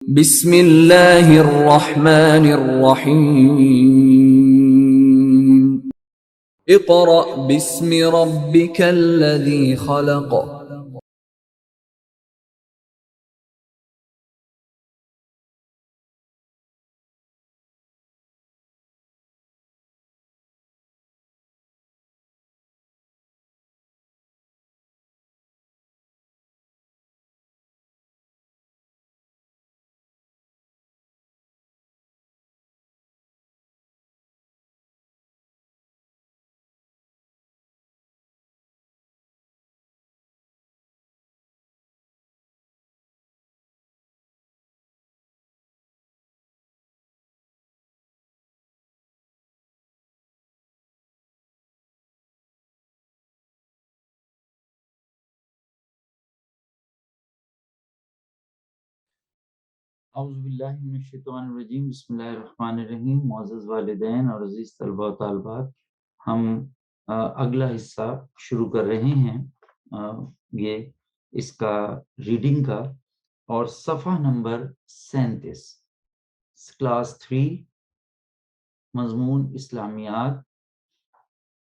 بسم اللہ الرحمن الرحیم اقرأ باسم ربک الذی خلق اعوذ باللہ من الشیطان الرجیم بسم اللہ الرحمن الرحیم۔ معزز والدین اور عزیز طلباء و طالبات، ہم اگلا حصہ شروع کر رہے ہیں یہ اس کا ریڈنگ کا، اور صفحہ نمبر 37، کلاس 3، مضمون اسلامیات،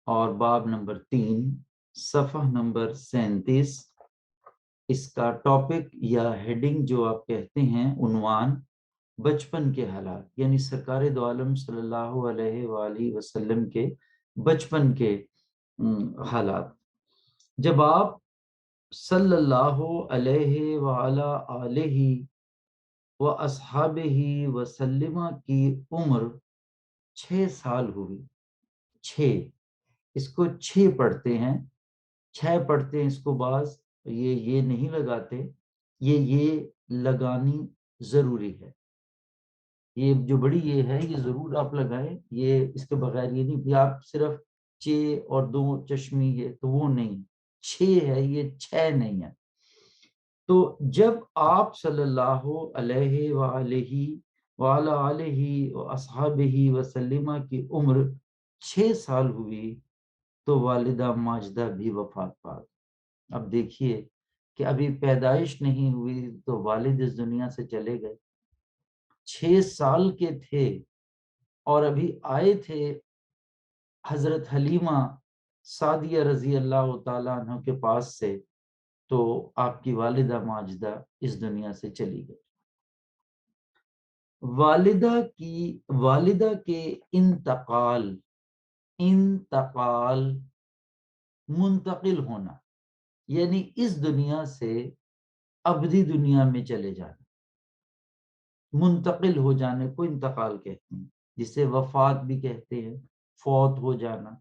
اور باب نمبر 3، صفحہ نمبر 37۔ اس کا ٹاپک یا ہیڈنگ جو آپ کہتے ہیں، عنوان بچپن کے حالات، یعنی سرکار دو عالم صلی اللہ علیہ وآلہ وسلم کے بچپن کے حالات۔ جب آپ صلی اللہ علیہ وآلہ آلہ و اصحابہ وسلم کی عمر 6 سال ہوئی۔ 6، اس کو 6 پڑھتے ہیں، 6 پڑھتے ہیں، اس کو بعض یہ نہیں لگاتے، یہ لگانی ضروری ہے۔ یہ جو بڑی یہ ہے، یہ ضرور آپ لگائیں، یہ اس کے بغیر یہ نہیں کہ آپ صرف چ اور 2 چشمی، یہ تو وہ نہیں، 6 ہے، یہ 6 نہیں ہے۔ تو جب آپ صلی اللہ علیہ وآلہ و اصحابہ وسلم کی عمر 6 سال ہوئی تو والدہ ماجدہ بھی وفات پا گئی۔ اب دیکھیے کہ ابھی پیدائش نہیں ہوئی تو والد اس دنیا سے چلے گئے، 6 سال کے تھے، اور ابھی آئے تھے حضرت حلیمہ سعدیہ رضی اللہ تعالیٰ عنہ کے پاس سے، تو آپ کی والدہ ماجدہ اس دنیا سے چلی گئی۔ والدہ کے انتقال منتقل ہونا، یعنی اس دنیا سے ابدی دنیا میں چلے جانا، منتقل ہو جانے کو انتقال کہتے ہیں، جسے وفات بھی کہتے ہیں، فوت ہو جانا۔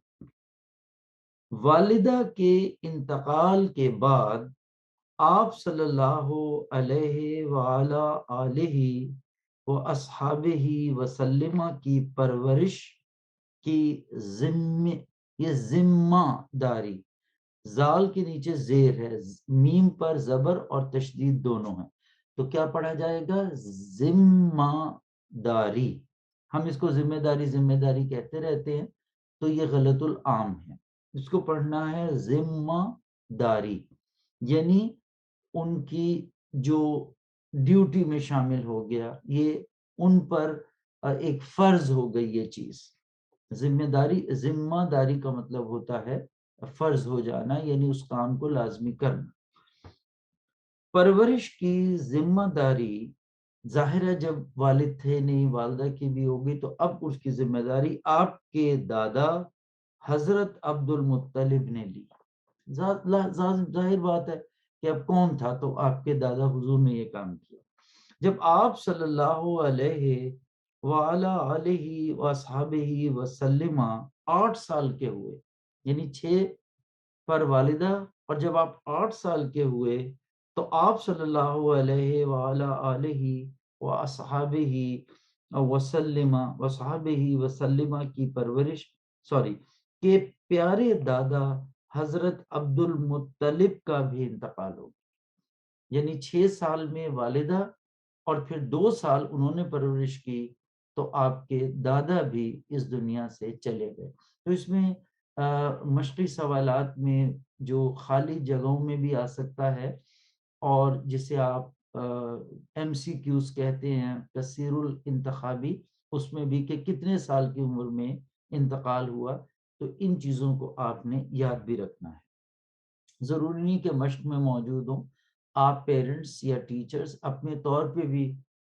والدہ کے انتقال کے بعد آپ صلی اللہ علیہ وآلہ آلہ و اصحابہ وسلم کی پرورش کی یہ ذمہ داری، زال کے نیچے زیر ہے، میم پر زبر اور تشدید دونوں ہیں، تو کیا پڑھا جائے گا؟ ذمہ داری۔ ہم اس کو ذمہ داری کہتے رہتے ہیں، تو یہ غلط العام ہے، اس کو پڑھنا ہے ذمہ داری، یعنی ان کی جو ڈیوٹی میں شامل ہو گیا، یہ ان پر ایک فرض ہو گئی یہ چیز۔ ذمہ داری کا مطلب ہوتا ہے فرض ہو جانا، یعنی اس کام کو لازمی کرنا۔ پرورش کی ذمہ داری ظاہر ہے جب والد تھے نہیں، والدہ کی بھی ہوگی، تو اب اس کی ذمہ داری آپ کے دادا حضرت عبد المطلب نے لی۔ ظاہر بات ہے کہ اب کون تھا، تو آپ کے دادا حضور نے یہ کام کیا۔ جب آپ صلی اللہ علیہ وآلہ آلہ واصحابہ وسلم 8 سال کے ہوئے، یعنی 6 پر والدہ، اور جب آپ 8 سال کے ہوئے تو آپ صلی اللہ علیہ وآلہ آلہ واصحابہ وسلم کی پرورش کے پیارے دادا حضرت عبد المطلب کا بھی انتقال ہو گیا، یعنی 6 سال میں والدہ، اور پھر 2 سال انہوں نے پرورش کی، تو آپ کے دادا بھی اس دنیا سے چلے گئے۔ تو اس میں مشقی سوالات میں جو خالی جگہوں میں بھی آ سکتا ہے، اور جسے آپ MCQs کہتے ہیں کثیر الانتخابی، اس میں بھی کہ کتنے سال کی عمر میں انتقال ہوا، تو ان چیزوں کو آپ نے یاد بھی رکھنا ہے۔ ضروری نہیں کہ مشق میں موجود ہوں، آپ پیرنٹس یا ٹیچرز اپنے طور پہ بھی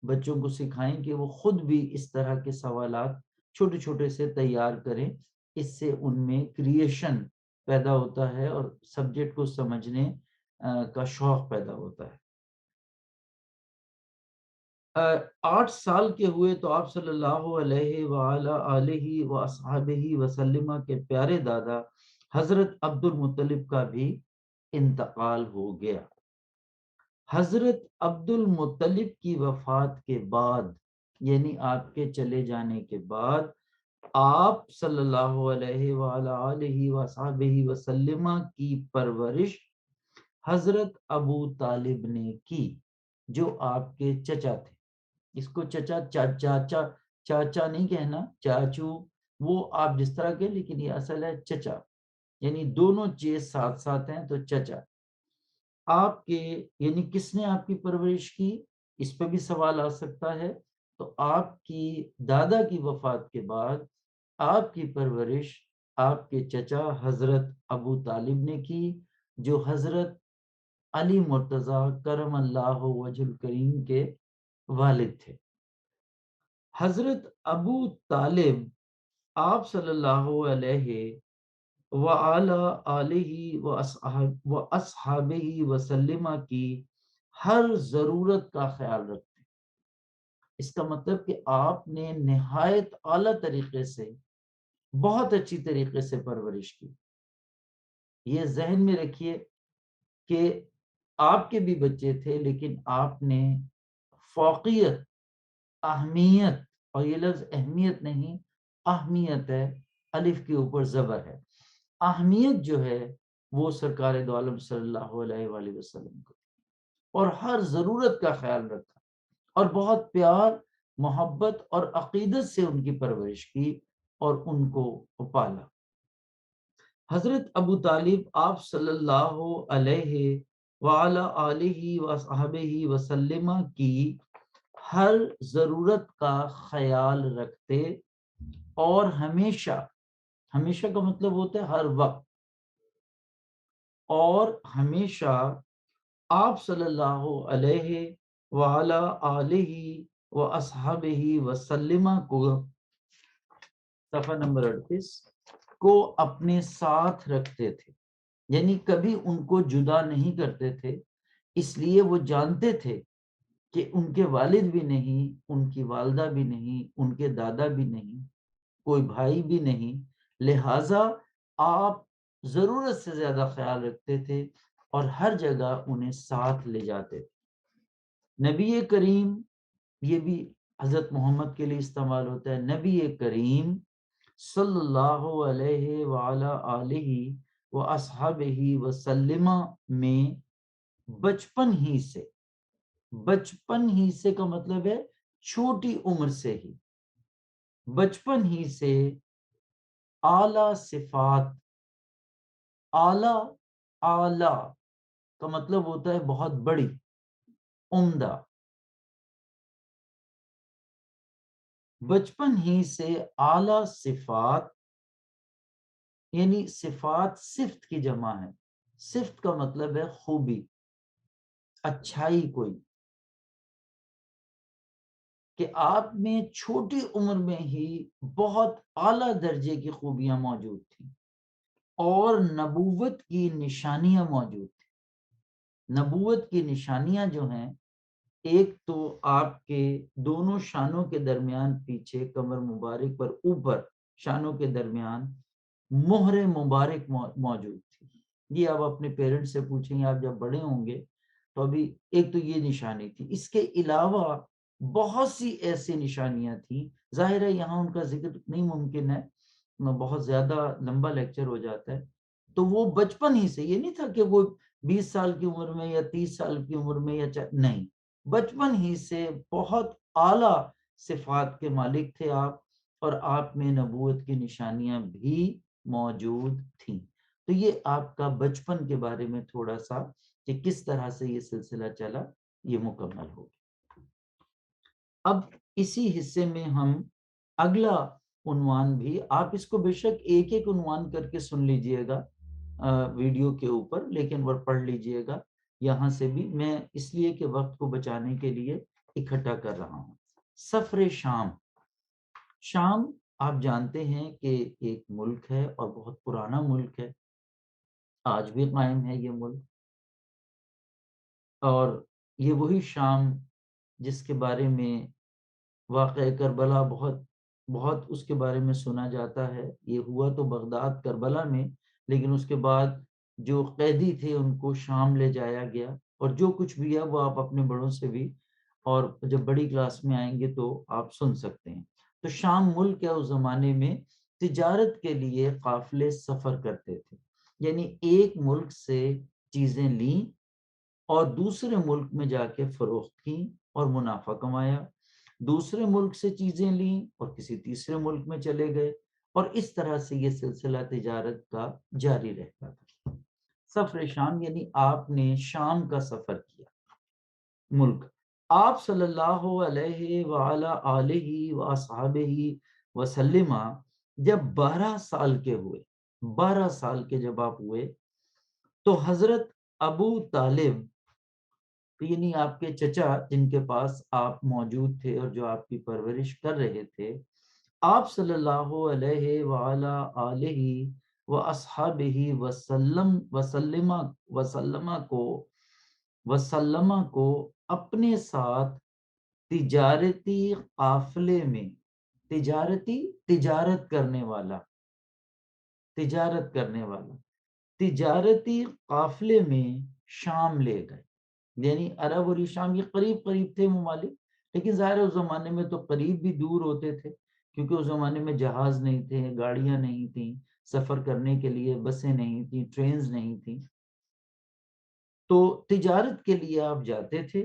بچوں کو سکھائیں کہ وہ خود بھی اس طرح کے سوالات چھوٹے چھوٹے سے تیار کریں، اس سے ان میں کریشن پیدا ہوتا ہے اور سبجیکٹ کو سمجھنے کا شوق پیدا ہوتا ہے۔ 8 سال کے ہوئے تو آپ صلی اللہ علیہ وآلہ آلہ وصحبہ وسلم کے پیارے دادا حضرت عبد المطلب کا بھی انتقال ہو گیا۔ حضرت عبد المطلب کی وفات کے بعد، یعنی آپ کے چلے جانے کے بعد، آپ صلی اللہ علیہ وآلہ آلہ وصحبہ وسلم کی پرورش حضرت ابو طالب نے کی، جو آپ کے چچا تھے۔ اس کو چاچا نہیں کہنا، چاچو وہ آپ جس طرح کے، لیکن یہ اصل ہے چچا، یعنی دونوں چیز ساتھ ساتھ ہیں تو چچا۔ آپ کے یعنی کس نے آپ کی پرورش کی، اس پہ بھی سوال آ سکتا ہے۔ تو آپ کی دادا کی وفات کے بعد آپ کی پرورش آپ کے چچا حضرت ابو طالب نے کی، جو حضرت علی مرتضیٰ کرم اللہ وجہ الکریم کے والد تھے۔ حضرت ابو طالب آپ صلی اللہ علیہ وآلہ آلہ واصحابہ وسلم کی ہر ضرورت کا خیال رکھتے۔ اس کا مطلب کہ آپ نے نہایت اعلیٰ طریقے سے، بہت اچھی طریقے سے پرورش کی۔ یہ ذہن میں رکھیے کہ آپ کے بھی بچے تھے، لیکن آپ نے فوقیت، اہمیت، اور یہ لفظ اہمیت نہیں، اہمیت ہے، الف کے اوپر زبر ہے، اہمیت جو ہے وہ سرکار دو عالم صلی اللہ علیہ وآلہ وسلم کو، اور ہر ضرورت کا خیال رکھا، اور بہت پیار، محبت اور عقیدت سے ان کی پرورش کی اور ان کو پالا۔ حضرت ابو طالب آپ صلی اللہ علیہ وآلہ آلہ وصحبہ وسلم کی ہر ضرورت کا خیال رکھتے، اور ہمیشہ، ہمیشہ کا مطلب ہوتا ہے ہر وقت، اور ہمیشہ آپ صلی اللہ علیہ وآلہ آلہ واصحابہ وسلم کو، صفحہ نمبر 38 کو اپنے ساتھ رکھتے تھے، یعنی کبھی ان کو جدا نہیں کرتے تھے، اس لیے وہ جانتے تھے کہ ان کے والد بھی نہیں، ان کی والدہ بھی نہیں، ان کے دادا بھی نہیں، کوئی بھائی بھی نہیں، لہٰذا آپ ضرورت سے زیادہ خیال رکھتے تھے اور ہر جگہ انہیں ساتھ لے جاتے تھے۔ نبی کریم، یہ بھی حضرت محمد کے لیے استعمال ہوتا ہے، نبی کریم صلی اللہ علیہ وآلہ آلہ واصحابہ وسلم میں بچپن ہی سے کا مطلب ہے چھوٹی عمر سے ہی، بچپن ہی سے اعلیٰ صفات، اعلیٰ کا مطلب ہوتا ہے بہت بڑی، عمدہ، بچپن ہی سے اعلیٰ صفات، یعنی صفات صفت کی جمع ہے، صفت کا مطلب ہے خوبی، اچھائی کوئی، کہ آپ میں چھوٹی عمر میں ہی بہت اعلیٰ درجے کی خوبیاں موجود تھیں اور نبوت کی نشانیاں موجود تھیں۔ نبوت کی نشانیاں جو ہیں، ایک تو آپ کے دونوں شانوں کے درمیان پیچھے کمر مبارک پر اوپر شانوں کے درمیان مہر مبارک موجود تھی۔ یہ آپ اپنے پیرنٹ سے پوچھیں گے، آپ جب بڑے ہوں گے تو ابھی ایک تو یہ نشانی تھی، اس کے علاوہ بہت سی ایسی نشانیاں تھیں، ظاہر ہے یہاں ان کا ذکر نہیں ممکن ہے، بہت زیادہ لمبا لیکچر ہو جاتا ہے۔ تو وہ بچپن ہی سے، یہ نہیں تھا کہ وہ 20 سال کی عمر میں یا 30 سال کی عمر میں یا نہیں، بچپن ہی سے بہت اعلیٰ صفات کے مالک تھے آپ، اور آپ میں نبوت کی نشانیاں بھی موجود تھیں۔ تو یہ آپ کا بچپن کے بارے میں تھوڑا سا کہ کس طرح سے یہ سلسلہ چلا۔ یہ مکمل ہوگی۔ اب اسی حصے میں ہم اگلا عنوان بھی، آپ اس کو بے شک ایک ایک عنوان کر کے سن لیجئے گا ویڈیو کے اوپر، لیکن وہ پڑھ لیجئے گا یہاں سے بھی، میں اس لیے کہ وقت کو بچانے کے لیے اکٹھا کر رہا ہوں۔ سفر شام۔ شام آپ جانتے ہیں کہ ایک ملک ہے اور بہت پرانا ملک ہے، آج بھی قائم ہے یہ ملک، اور یہ وہی شام جس کے بارے میں واقعہ کربلا بہت اس کے بارے میں سنا جاتا ہے۔ یہ ہوا تو بغداد کربلا میں، لیکن اس کے بعد جو قیدی تھے ان کو شام لے جایا گیا، اور جو کچھ بھی ہے وہ آپ اپنے بڑوں سے بھی، اور جب بڑی کلاس میں آئیں گے تو آپ سن سکتے ہیں۔ تو شام ملک ہے، اس زمانے میں تجارت کے لیے قافلے سفر کرتے تھے، یعنی ایک ملک سے چیزیں لیں اور دوسرے ملک میں جا کے فروخت کی اور منافع کمایا، دوسرے ملک سے چیزیں لیں اور کسی تیسرے ملک میں چلے گئے، اور اس طرح سے یہ سلسلہ تجارت کا جاری رہتا تھا۔ سفر شام یعنی آپ نے شام کا سفر کیا ملک۔ آپ صلی اللہ علیہ وآلہ آلہ وآصحابہ وسلم جب 12 سال کے ہوئے، 12 سال کے جب آپ ہوئے تو حضرت ابو طالب، یعنی آپ کے چچا جن کے پاس آپ موجود تھے اور جو آپ کی پرورش کر رہے تھے، آپ صلی اللہ علیہ وآلہ آلہ واصحابہ وسلم کو اپنے ساتھ تجارتی قافلے میں، تجارت کرنے والا، تجارتی قافلے میں شام لے گئے، یعنی عرب اور شام یہ قریب قریب تھے ممالک، لیکن ظاہر اس زمانے میں تو قریب بھی دور ہوتے تھے، کیونکہ اس زمانے میں جہاز نہیں تھے، گاڑیاں نہیں تھیں، سفر کرنے کے لیے بسیں نہیں تھیں، ٹرینز نہیں تھیں، تو تجارت کے لیے آپ جاتے تھے۔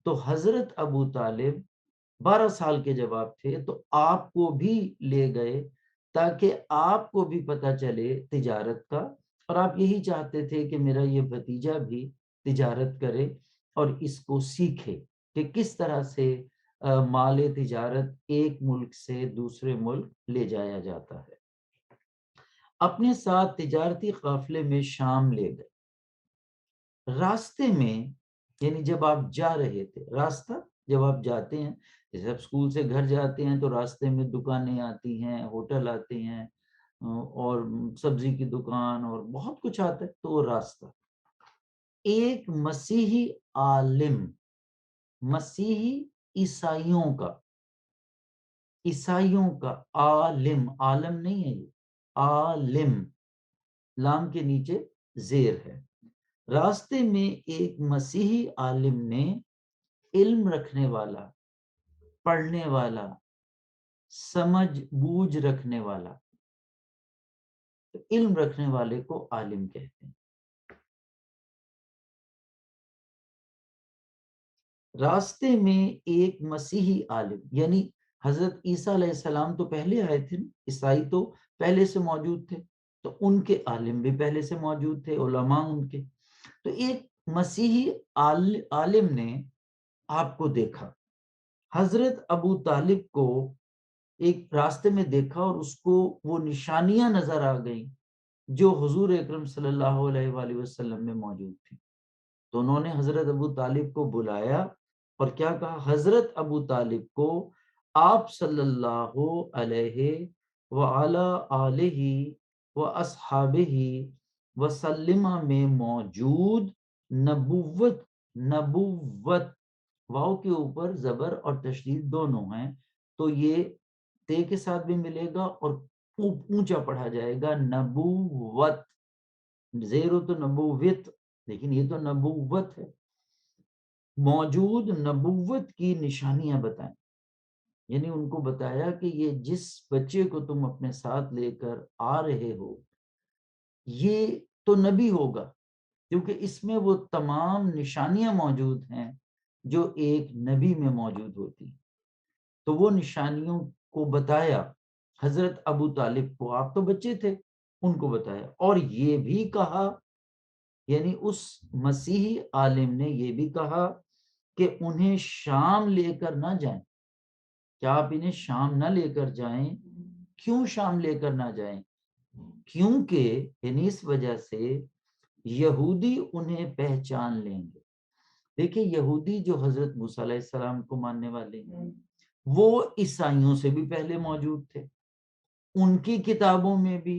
تو حضرت ابو طالب 12 سال کے جب آپ تھے تو آپ کو بھی لے گئے تاکہ آپ کو بھی پتہ چلے تجارت کا، اور آپ یہی چاہتے تھے کہ میرا یہ بھتیجا بھی تجارت کرے اور اس کو سیکھے کہ کس طرح سے مال تجارت ایک ملک سے دوسرے ملک لے جایا جاتا ہے۔ اپنے ساتھ تجارتی قافلے میں شام لے گئے۔ راستے میں، یعنی جب آپ جا رہے تھے، راستہ جب آپ جاتے ہیں، جیسے آپ اسکول سے گھر جاتے ہیں تو راستے میں دکانیں آتی ہیں، ہوٹل آتے ہیں، اور سبزی کی دکان اور بہت کچھ آتا ہے، تو وہ راستہ۔ ایک مسیحی عالم، مسیحی عیسائیوں کا عالم، عالم نہیں ہے یہ، عالم، لام کے نیچے زیر ہے۔ راستے میں ایک مسیحی عالم نے، علم رکھنے والا، پڑھنے والا، سمجھ بوجھ رکھنے والا، علم رکھنے والے کو عالم کہتے ہیں۔ راستے میں ایک مسیحی عالم، یعنی حضرت عیسیٰ علیہ السلام تو پہلے آئے تھے، عیسائی تو پہلے سے موجود تھے، تو ان کے عالم بھی پہلے سے موجود تھے، علماء ان کے، تو ایک مسیحی عالم نے آپ کو دیکھا، حضرت ابو طالب کو ایک راستے میں دیکھا، اور اس کو وہ نشانیاں نظر آ گئیں جو حضور اکرم صلی اللہ علیہ وآلہ وسلم میں موجود تھی۔ تو انہوں نے حضرت ابو طالب کو بلایا اور کیا کہا؟ حضرت ابو طالب کو آپ صلی اللہ علیہ وآلہ آلہ واصحابہ وسلم میں موجود نبوت، واو کے اوپر زبر اور تشدید دونوں ہیں، تو یہ تے کے ساتھ بھی ملے گا اور اونچا پڑھا جائے گا نبوت، زیرو تو نبوت، لیکن یہ تو نبوت ہے، موجود نبوت کی نشانیاں بتائیں، یعنی ان کو بتایا کہ یہ جس بچے کو تم اپنے ساتھ لے کر آ رہے ہو یہ تو نبی ہوگا، کیونکہ اس میں وہ تمام نشانیاں موجود ہیں جو ایک نبی میں موجود ہوتی، تو وہ نشانیوں کو بتایا حضرت ابو طالب کو، آپ تو بچے تھے، ان کو بتایا، اور یہ بھی کہا، یعنی اس مسیحی عالم نے یہ بھی کہا کہ انہیں شام لے کر نہ جائیں، کہ آپ انہیں شام نہ لے کر جائیں۔ کیوں شام لے کر نہ جائیں؟ کیونکہ یعنی اس وجہ سے یہودی انہیں پہچان لیں گے۔ دیکھیں یہودی جو حضرت موسیٰ علیہ السلام کو ماننے والے ہیں وہ عیسائیوں سے بھی پہلے موجود تھے، ان کی کتابوں میں بھی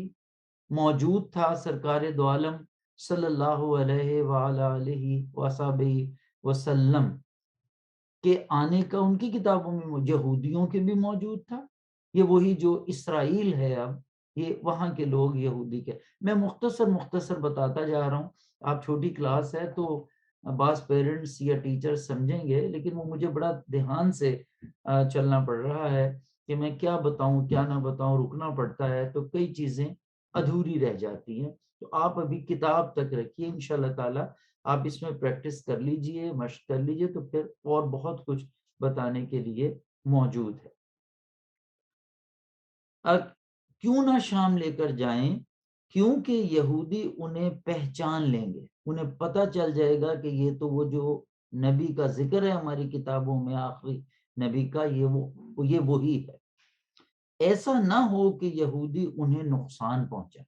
موجود تھا سرکار دو عالم صلی اللہ علیہ وآلہ وصحبہ وسلم کے آنے کا، ان کی کتابوں میں یہودیوں کے بھی موجود تھا۔ یہ وہی جو اسرائیل ہے اب، یہ وہاں کے لوگ یہودی کے، میں مختصر بتاتا جا رہا ہوں۔ آپ چھوٹی کلاس ہے تو بعض پیرنٹس یا ٹیچر سمجھیں گے، لیکن وہ مجھے بڑا دھیان سے چلنا پڑ رہا ہے کہ میں کیا بتاؤں کیا نہ بتاؤں، رکنا پڑتا ہے تو کئی چیزیں ادھوری رہ جاتی ہیں۔ تو آپ ابھی کتاب تک رکھیے، انشاءاللہ تعالی آپ اس میں پریکٹس کر لیجئے، مشق کر لیجئے، تو پھر اور بہت کچھ بتانے کے لیے موجود ہے۔ اب کیوں نہ شام لے کر جائیں؟ کیونکہ یہودی انہیں پہچان لیں گے، انہیں پتہ چل جائے گا کہ یہ تو وہ جو نبی کا ذکر ہے ہماری کتابوں میں، آخری نبی کا، یہ وہی ہے۔ ایسا نہ ہو کہ یہودی انہیں نقصان پہنچائے،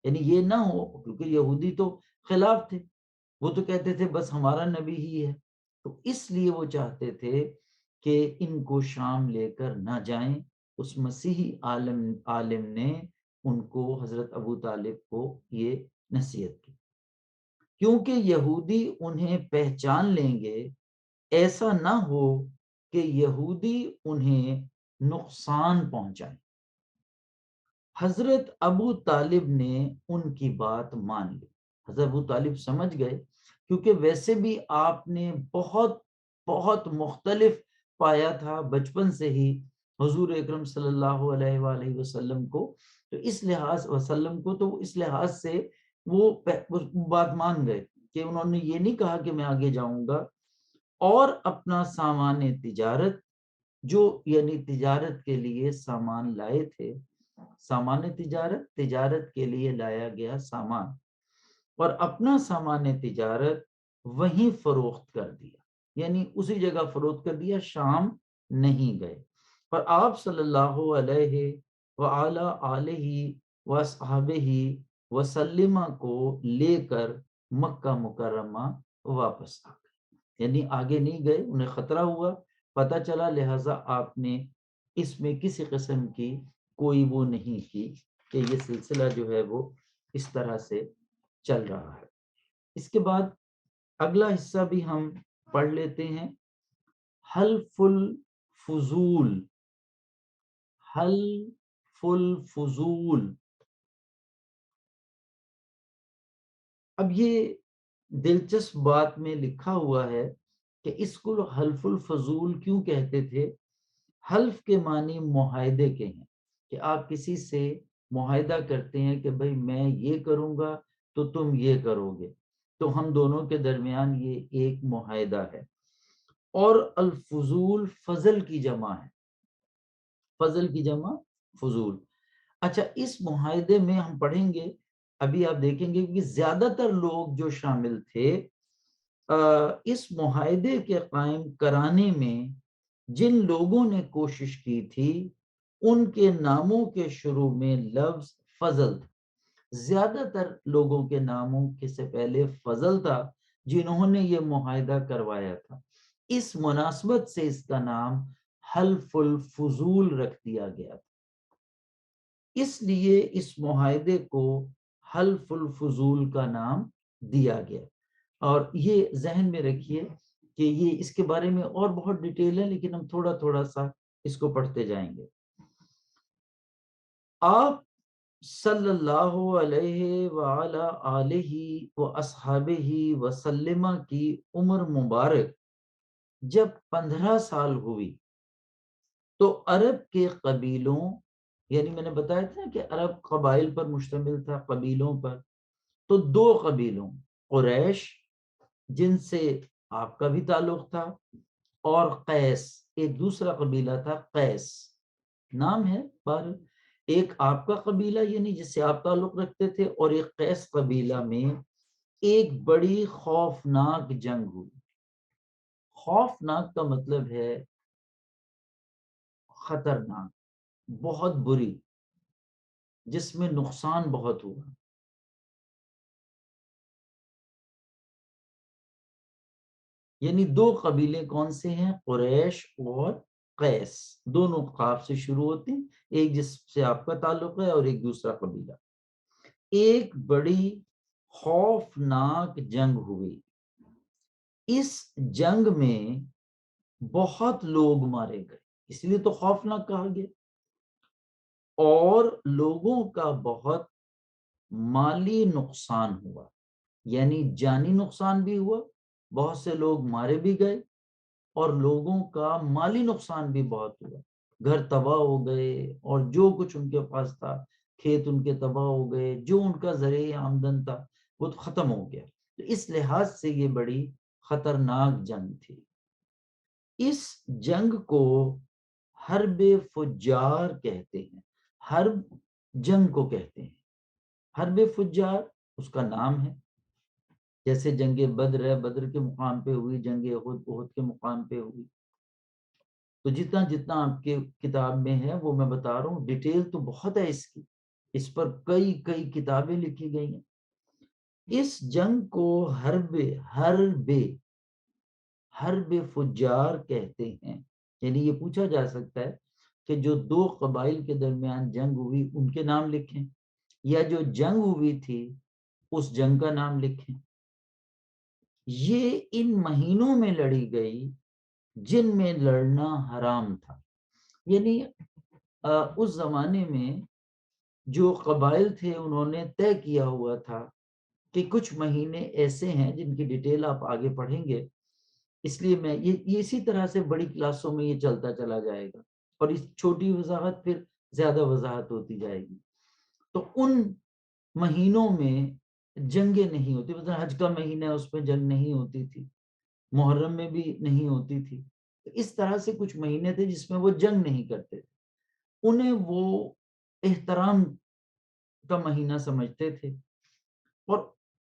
یعنی یہ نہ ہو، کیونکہ یہودی تو خلاف تھے، وہ تو کہتے تھے بس ہمارا نبی ہی ہے، تو اس لیے وہ چاہتے تھے کہ ان کو شام لے کر نہ جائیں۔ اس مسیحی عالم نے ان کو، حضرت ابو طالب کو، یہ نصیحت کی، کیونکہ یہودی انہیں پہچان لیں گے، ایسا نہ ہو کہ یہودی انہیں نقصان پہنچائیں۔ حضرت ابو طالب نے ان کی بات مان لی، حضرت ابو طالب سمجھ گئے، کیونکہ ویسے بھی آپ نے بہت بہت مختلف پایا تھا بچپن سے ہی حضور اکرم صلی اللہ علیہ وآلہ وسلم کو، تو اس لحاظ سے وہ بات مان گئے کہ انہوں نے یہ نہیں کہا کہ میں آگے جاؤں گا، اور اپنا سامان تجارت، جو یعنی تجارت کے لیے سامان لائے تھے، سامان تجارت کے لیے لایا گیا سامان، اور اپنا سامان تجارت وہیں فروخت کر دیا، یعنی اسی جگہ فروخت کر دیا، شام نہیں گئے، اور آپ صلی اللہ علیہ وآلہ وصحبہ وسلم کو لے کر مکہ مکرمہ واپس آ گئے، یعنی آگے نہیں گئے، انہیں خطرہ ہوا، پتہ چلا، لہٰذا آپ نے اس میں کسی قسم کی کوئی وہ نہیں کی کہ یہ سلسلہ جو ہے وہ اس طرح سے چل رہا ہے۔ اس کے بعد اگلا حصہ بھی ہم پڑھ لیتے ہیں، حلف الفضول۔ حلف الفضول، اب یہ دلچسپ بات میں لکھا ہوا ہے کہ اس کو حلف الفضول کیوں کہتے تھے۔ حلف کے معنی معاہدے کے ہیں، کہ آپ کسی سے معاہدہ کرتے ہیں کہ بھئی میں یہ کروں گا تو تم یہ کرو گے، تو ہم دونوں کے درمیان یہ ایک معاہدہ ہے۔ اور الفضول فضل کی جمع ہے، فضل کی جمع فضول۔ اچھا، اس معاہدے میں ہم پڑھیں گے، ابھی آپ دیکھیں گے کہ زیادہ تر لوگ جو شامل تھے اس معاہدے کے قائم کرانے میں، جن لوگوں نے کوشش کی تھی، ان کے ناموں کے شروع میں لفظ فضل تھا، زیادہ تر لوگوں کے ناموں کے سے پہلے فضل تھا جنہوں نے یہ معاہدہ کروایا تھا، اس مناسبت سے اس کا نام حلف الفضول رکھ دیا گیا تھا، اس لیے اس معاہدے کو حلف الفضول کا نام دیا گیا۔ اور یہ ذہن میں رکھیے کہ یہ اس کے بارے میں اور بہت ڈیٹیل ہے، لیکن ہم تھوڑا تھوڑا سا اس کو پڑھتے جائیں گے۔ آپ صلی اللہ علیہ وآلہ آلہ واصحابہ وسلم کی عمر مبارک جب 15 سال ہوئی تو عرب کے قبیلوں، یعنی میں نے بتایا تھا کہ عرب قبائل پر مشتمل تھا، قبیلوں پر، تو 2 قبیلوں، قریش جن سے آپ کا بھی تعلق تھا، اور قیس، ایک دوسرا قبیلہ تھا قیس، نام ہے پر ایک آپ کا قبیلہ یعنی جس سے آپ تعلق رکھتے تھے، اور ایک قیس قبیلہ میں ایک بڑی خوفناک جنگ ہوئی، خوفناک کا مطلب ہے خطرناک، بہت بری، جس میں نقصان بہت ہوا۔ یعنی دو قبیلے کون سے ہیں؟ قریش اور قیس، دونوں قاف سے شروع ہوتے ہیں، ایک جس سے آپ کا تعلق ہے اور ایک دوسرا قبیلہ۔ ایک بڑی خوفناک جنگ ہوئی، اس جنگ میں بہت لوگ مارے گئے، اس لیے تو خوفناک کہا گیا، اور لوگوں کا بہت مالی نقصان ہوا، یعنی جانی نقصان بھی ہوا، بہت سے لوگ مارے بھی گئے، اور لوگوں کا مالی نقصان بھی بہت ہوا، گھر تباہ ہو گئے، اور جو کچھ ان کے پاس تھا، کھیت ان کے تباہ ہو گئے، جو ان کا ذریعہ آمدن تھا وہ تو ختم ہو گیا۔ تو اس لحاظ سے یہ بڑی خطرناک جنگ تھی۔ اس جنگ کو حرب فجار کہتے ہیں، حرب جنگ کو کہتے ہیں، حرب فجار اس کا نام ہے، جیسے جنگ بدر ہے، بدر کے مقام پہ ہوئی، جنگ احد، احد کے مقام پہ ہوئی۔ تو جتنا جتنا آپ کے کتاب میں ہے وہ میں بتا رہا ہوں، ڈیٹیل تو بہت ہے اس کی، اس پر کئی کئی کتابیں لکھی گئی ہیں۔ اس جنگ کو حرب فجار کہتے ہیں۔ یعنی یہ پوچھا جا سکتا ہے کہ جو دو قبائل کے درمیان جنگ ہوئی ان کے نام لکھیں، یا جو جنگ ہوئی تھی اس جنگ کا نام لکھیں۔ یہ ان مہینوں میں لڑی گئی جن میں لڑنا حرام تھا، یعنی اس زمانے میں جو قبائل تھے انہوں نے طے کیا ہوا تھا کہ کچھ مہینے ایسے ہیں جن کی ڈیٹیل آپ آگے پڑھیں گے، اس لیے میں یہ اسی طرح سے بڑی کلاسوں میں یہ چلتا چلا جائے گا، اور اس چھوٹی وضاحت پھر زیادہ وضاحت ہوتی جائے گی۔ تو ان مہینوں میں جنگیں نہیں ہوتی، مثلا حج کا مہینہ ہے اس میں جنگ نہیں ہوتی تھی، محرم میں بھی نہیں ہوتی تھی، اس طرح سے کچھ مہینے تھے جس میں وہ جنگ نہیں کرتے تھے، انہیں وہ احترام کا مہینہ سمجھتے تھے، اور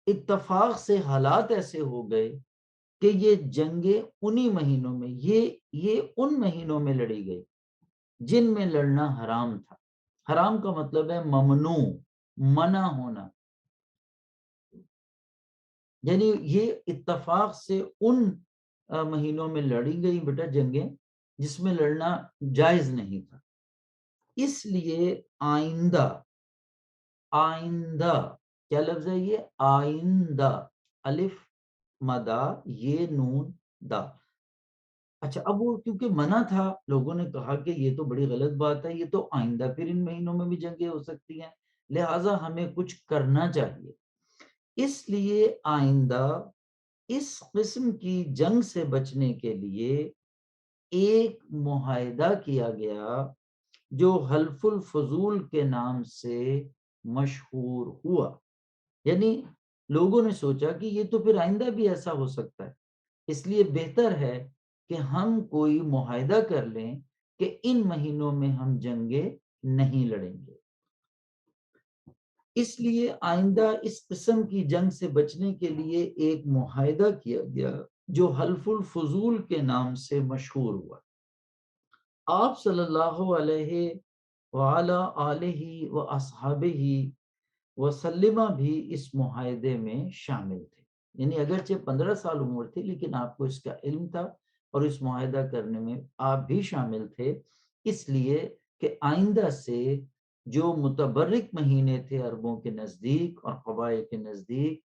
اتفاق سے حالات ایسے ہو گئے کہ یہ جنگیں انہی مہینوں میں، یہ ان مہینوں میں لڑی گئی جن میں لڑنا حرام تھا۔ حرام کا مطلب ہے ممنوع، منع ہونا، یعنی یہ اتفاق سے ان مہینوں میں لڑی گئی بیٹا جنگیں جس میں لڑنا جائز نہیں تھا۔ اس لیے آئندہ، آئندہ کیا لفظ ہے یہ؟ آئندہ، الف مدا یہ نون دا۔ اچھا اب وہ کیونکہ منع تھا، لوگوں نے کہا کہ یہ تو بڑی غلط بات ہے، یہ تو آئندہ پھر ان مہینوں میں بھی جنگیں ہو سکتی ہیں، لہٰذا ہمیں کچھ کرنا چاہیے۔ اس لیے آئندہ اس قسم کی جنگ سے بچنے کے لیے ایک معاہدہ کیا گیا جو حلف الفضول کے نام سے مشہور ہوا۔ یعنی لوگوں نے سوچا کہ یہ تو پھر آئندہ بھی ایسا ہو سکتا ہے، اس لیے بہتر ہے کہ ہم کوئی معاہدہ کر لیں کہ ان مہینوں میں ہم جنگیں نہیں لڑیں گے۔ اس لیے آئندہ اس قسم کی جنگ سے بچنے کے لیے ایک معاہدہ کیا گیا جو حلف الفضول کے نام سے مشہور ہوا۔ آپ صلی اللہ علیہ وعلی آلہ و اصحابہ وسلم بھی اس معاہدے میں شامل تھے، یعنی اگرچہ 15 سال عمر تھی لیکن آپ کو اس کا علم تھا، اور اس معاہدہ کرنے میں آپ بھی شامل تھے، اس لیے کہ آئندہ سے جو متبرک مہینے تھے عربوں کے نزدیک اور قبائل کے نزدیک،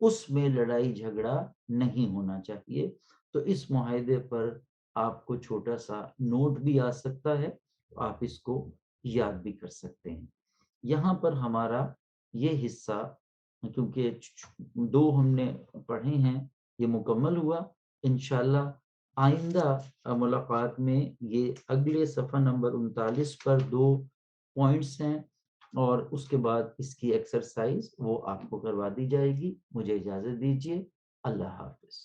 اس میں لڑائی جھگڑا نہیں ہونا چاہیے۔ تو اس معاہدے پر آپ کو چھوٹا سا نوٹ بھی آ سکتا ہے، آپ اس کو یاد بھی کر سکتے ہیں۔ یہاں پر ہمارا یہ حصہ، کیونکہ دو ہم نے پڑھے ہیں، یہ مکمل ہوا۔ انشاءاللہ آئندہ ملاقات میں یہ اگلے صفحہ نمبر 39 پر 2 پوائنٹس ہیں، اور اس کے بعد اس کی ایکسرسائز وہ آپ کو کروا دی جائے گی۔ مجھے اجازت دیجیے، اللہ حافظ۔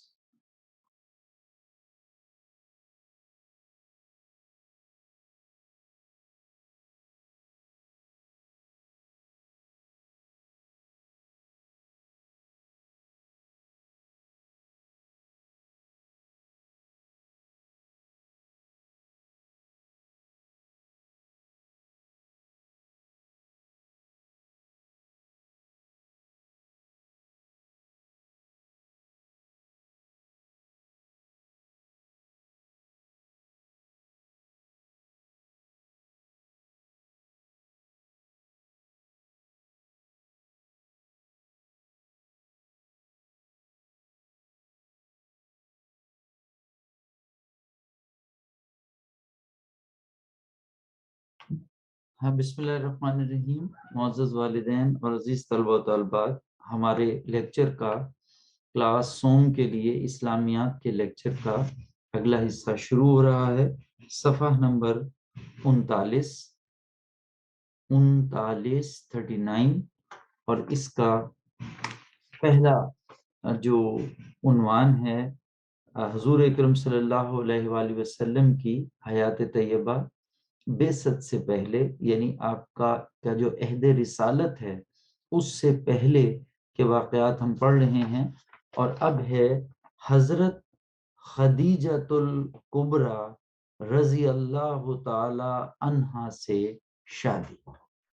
ہاں، بسم اللہ الرحمن الرحیم. معزز والدین اور عزیز طلبہ و طالبات، ہمارے لیکچر کا کلاس سوم کے لیے اسلامیات کے لیکچر کا اگلا حصہ شروع ہو رہا ہے. صفحہ نمبر 39 اور اس کا پہلا جو عنوان ہے حضور اکرم صلی اللہ علیہ وآلہ وسلم کی حیات طیبہ بعثت سے پہلے، یعنی آپ کا جو عہد رسالت ہے اس سے پہلے کے واقعات ہم پڑھ رہے ہیں. اور اب ہے حضرت خدیجۃ الکبریٰ رضی اللہ تعالی عنہا سے شادی.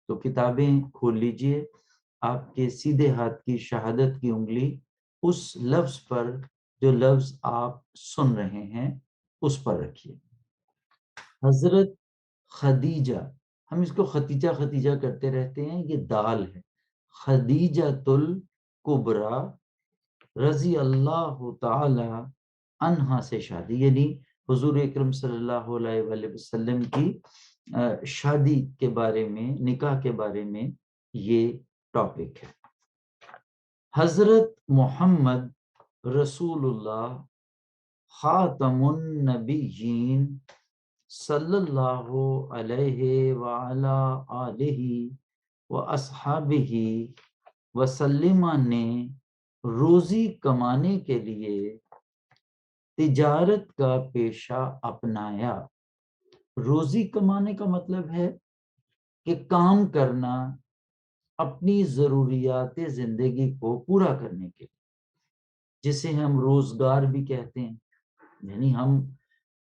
تو کتابیں کھول لیجئے، آپ کے سیدھے ہاتھ کی شہادت کی انگلی اس لفظ پر جو لفظ آپ سن رہے ہیں اس پر رکھیے. حضرت خدیجہ، ہم اس کو ختیجہ ختیجہ کرتے رہتے ہیں، یہ دال ہے. خدیجۃ الکبریٰ رضی اللہ تعالی عنہا سے شادی، یعنی حضور اکرم صلی اللہ علیہ وآلہ وسلم کی شادی کے بارے میں، نکاح کے بارے میں یہ ٹاپک ہے. حضرت محمد رسول اللہ خاتم النبیین صلی اللہ علیہ وعلا آلہ و اصحابہ وسلم نے روزی کمانے کے لیے تجارت کا پیشہ اپنایا. روزی کمانے کا مطلب ہے کہ کام کرنا اپنی ضروریات زندگی کو پورا کرنے کے لیے، جسے ہم روزگار بھی کہتے ہیں. یعنی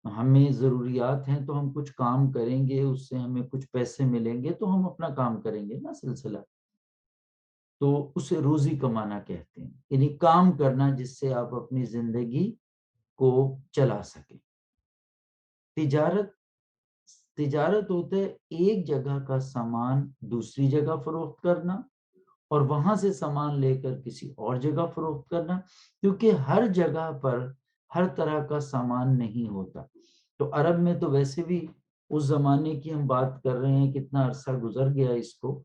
ہمیں ضروریات ہیں تو ہم کچھ کام کریں گے، اس سے ہمیں کچھ پیسے ملیں گے تو ہم اپنا کام کریں گے نا سلسلہ. تو اسے روزی کمانا کہتے ہیں، یعنی کام کرنا جس سے آپ اپنی زندگی کو چلا سکیں. تجارت ہوتا ہے ایک جگہ کا سامان دوسری جگہ فروخت کرنا اور وہاں سے سامان لے کر کسی اور جگہ فروخت کرنا، کیونکہ ہر جگہ پر ہر طرح کا سامان نہیں ہوتا. تو عرب میں تو ویسے بھی اس زمانے کی ہم بات کر رہے ہیں، کتنا عرصہ گزر گیا اس کو.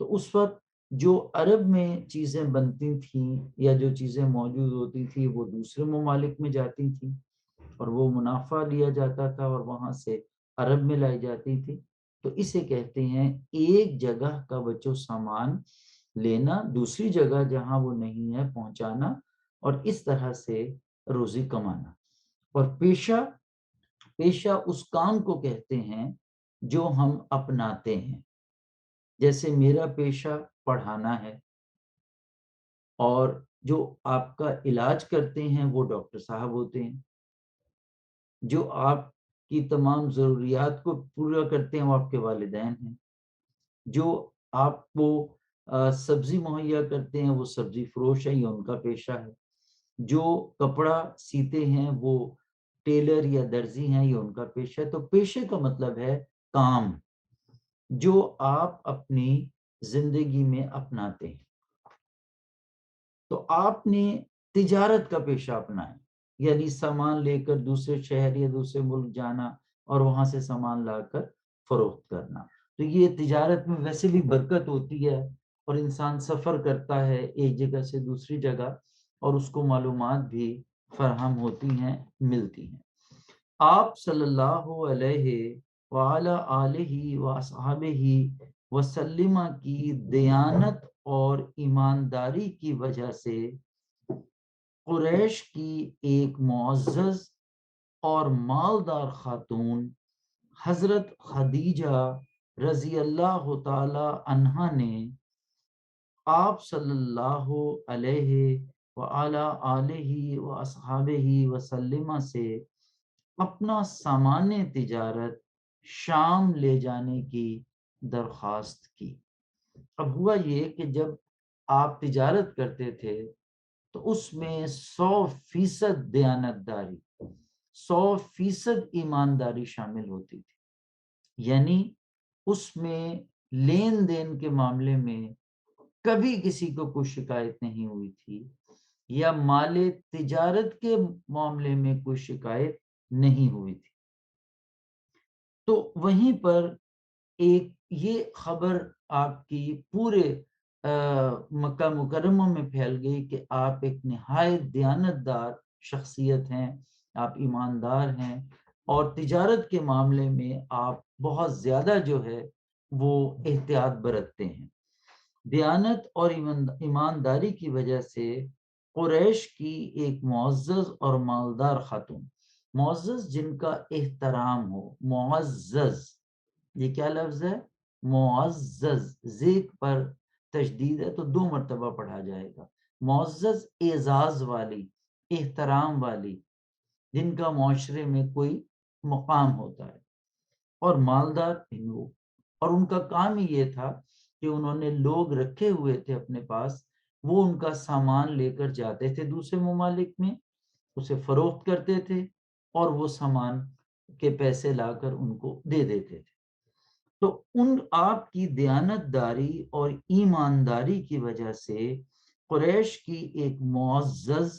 تو اس وقت جو عرب میں چیزیں بنتی تھیں یا جو چیزیں موجود ہوتی تھیں وہ دوسرے ممالک میں جاتی تھیں اور وہ منافع لیا جاتا تھا اور وہاں سے عرب میں لائی جاتی تھی. تو اسے کہتے ہیں ایک جگہ کا بچو سامان لینا، دوسری جگہ جہاں وہ نہیں ہے پہنچانا، اور اس طرح سے روزی کمانا. اور پیشہ اس کام کو کہتے ہیں جو ہم اپناتے ہیں. جیسے میرا پیشہ پڑھانا ہے، اور جو آپ کا علاج کرتے ہیں وہ ڈاکٹر صاحب ہوتے ہیں. جو آپ کی تمام ضروریات کو پورا کرتے ہیں وہ آپ کے والدین ہیں. جو آپ کو سبزی مہیا کرتے ہیں وہ سبزی فروش ہے، یہ ان کا پیشہ ہے. جو کپڑا سیتے ہیں وہ ٹیلر یا درزی ہیں، یہ ان کا پیشہ ہے. تو پیشے کا مطلب ہے کام جو آپ اپنی زندگی میں اپناتے ہیں. تو آپ نے تجارت کا پیشہ اپنایا، یعنی سامان لے کر دوسرے شہر یا دوسرے ملک جانا اور وہاں سے سامان لا کر فروخت کرنا. تو یہ تجارت میں ویسے بھی برکت ہوتی ہے اور انسان سفر کرتا ہے ایک جگہ سے دوسری جگہ اور اس کو معلومات بھی فراہم ہوتی ہیں، ملتی ہیں. آپ صلی اللہ علیہ وعلا آلہ وصحبہ وسلم کی دیانت اور ایمانداری کی وجہ سے قریش کی ایک معزز اور مالدار خاتون حضرت خدیجہ رضی اللہ تعالی عنہا نے آپ صلی اللہ علیہ وعلا آلہ واصحابہ وسلم سے اپنا سامان تجارت شام لے جانے کی درخواست کی. اب ہوا یہ کہ جب آپ تجارت کرتے تھے تو اس میں 100% دیانتداری، 100% ایمانداری شامل ہوتی تھی. یعنی اس میں لین دین کے معاملے میں کبھی کسی کو کوئی شکایت نہیں ہوئی تھی، یا مال تجارت کے معاملے میں کوئی شکایت نہیں ہوئی تھی. تو وہیں پر ایک یہ خبر آپ کی پورے مکہ مکرمہ میں پھیل گئی کہ آپ ایک نہایت دیانتدار شخصیت ہیں، آپ ایماندار ہیں، اور تجارت کے معاملے میں آپ بہت زیادہ جو ہے وہ احتیاط برتتے ہیں۔ دیانت اور ایمانداری کی وجہ سے قریش کی ایک معزز اور مالدار خاتون، معزز جن کا احترام ہو، معزز، یہ کیا لفظ ہے؟ معزز، زیک پر تشدید ہے تو 2 مرتبہ پڑھا جائے گا۔ معزز، اعزاز والی، احترام والی، جن کا معاشرے میں کوئی مقام ہوتا ہے، اور مالدار ہندو، اور ان کا کام ہی یہ تھا کہ انہوں نے لوگ رکھے ہوئے تھے اپنے پاس، وہ ان کا سامان لے کر جاتے تھے دوسرے ممالک میں، اسے فروخت کرتے تھے، اور وہ سامان کے پیسے لا کر ان کو دے دیتے تھے۔ تو ان آپ کی دیانت داری اور ایمانداری کی وجہ سے قریش کی ایک معزز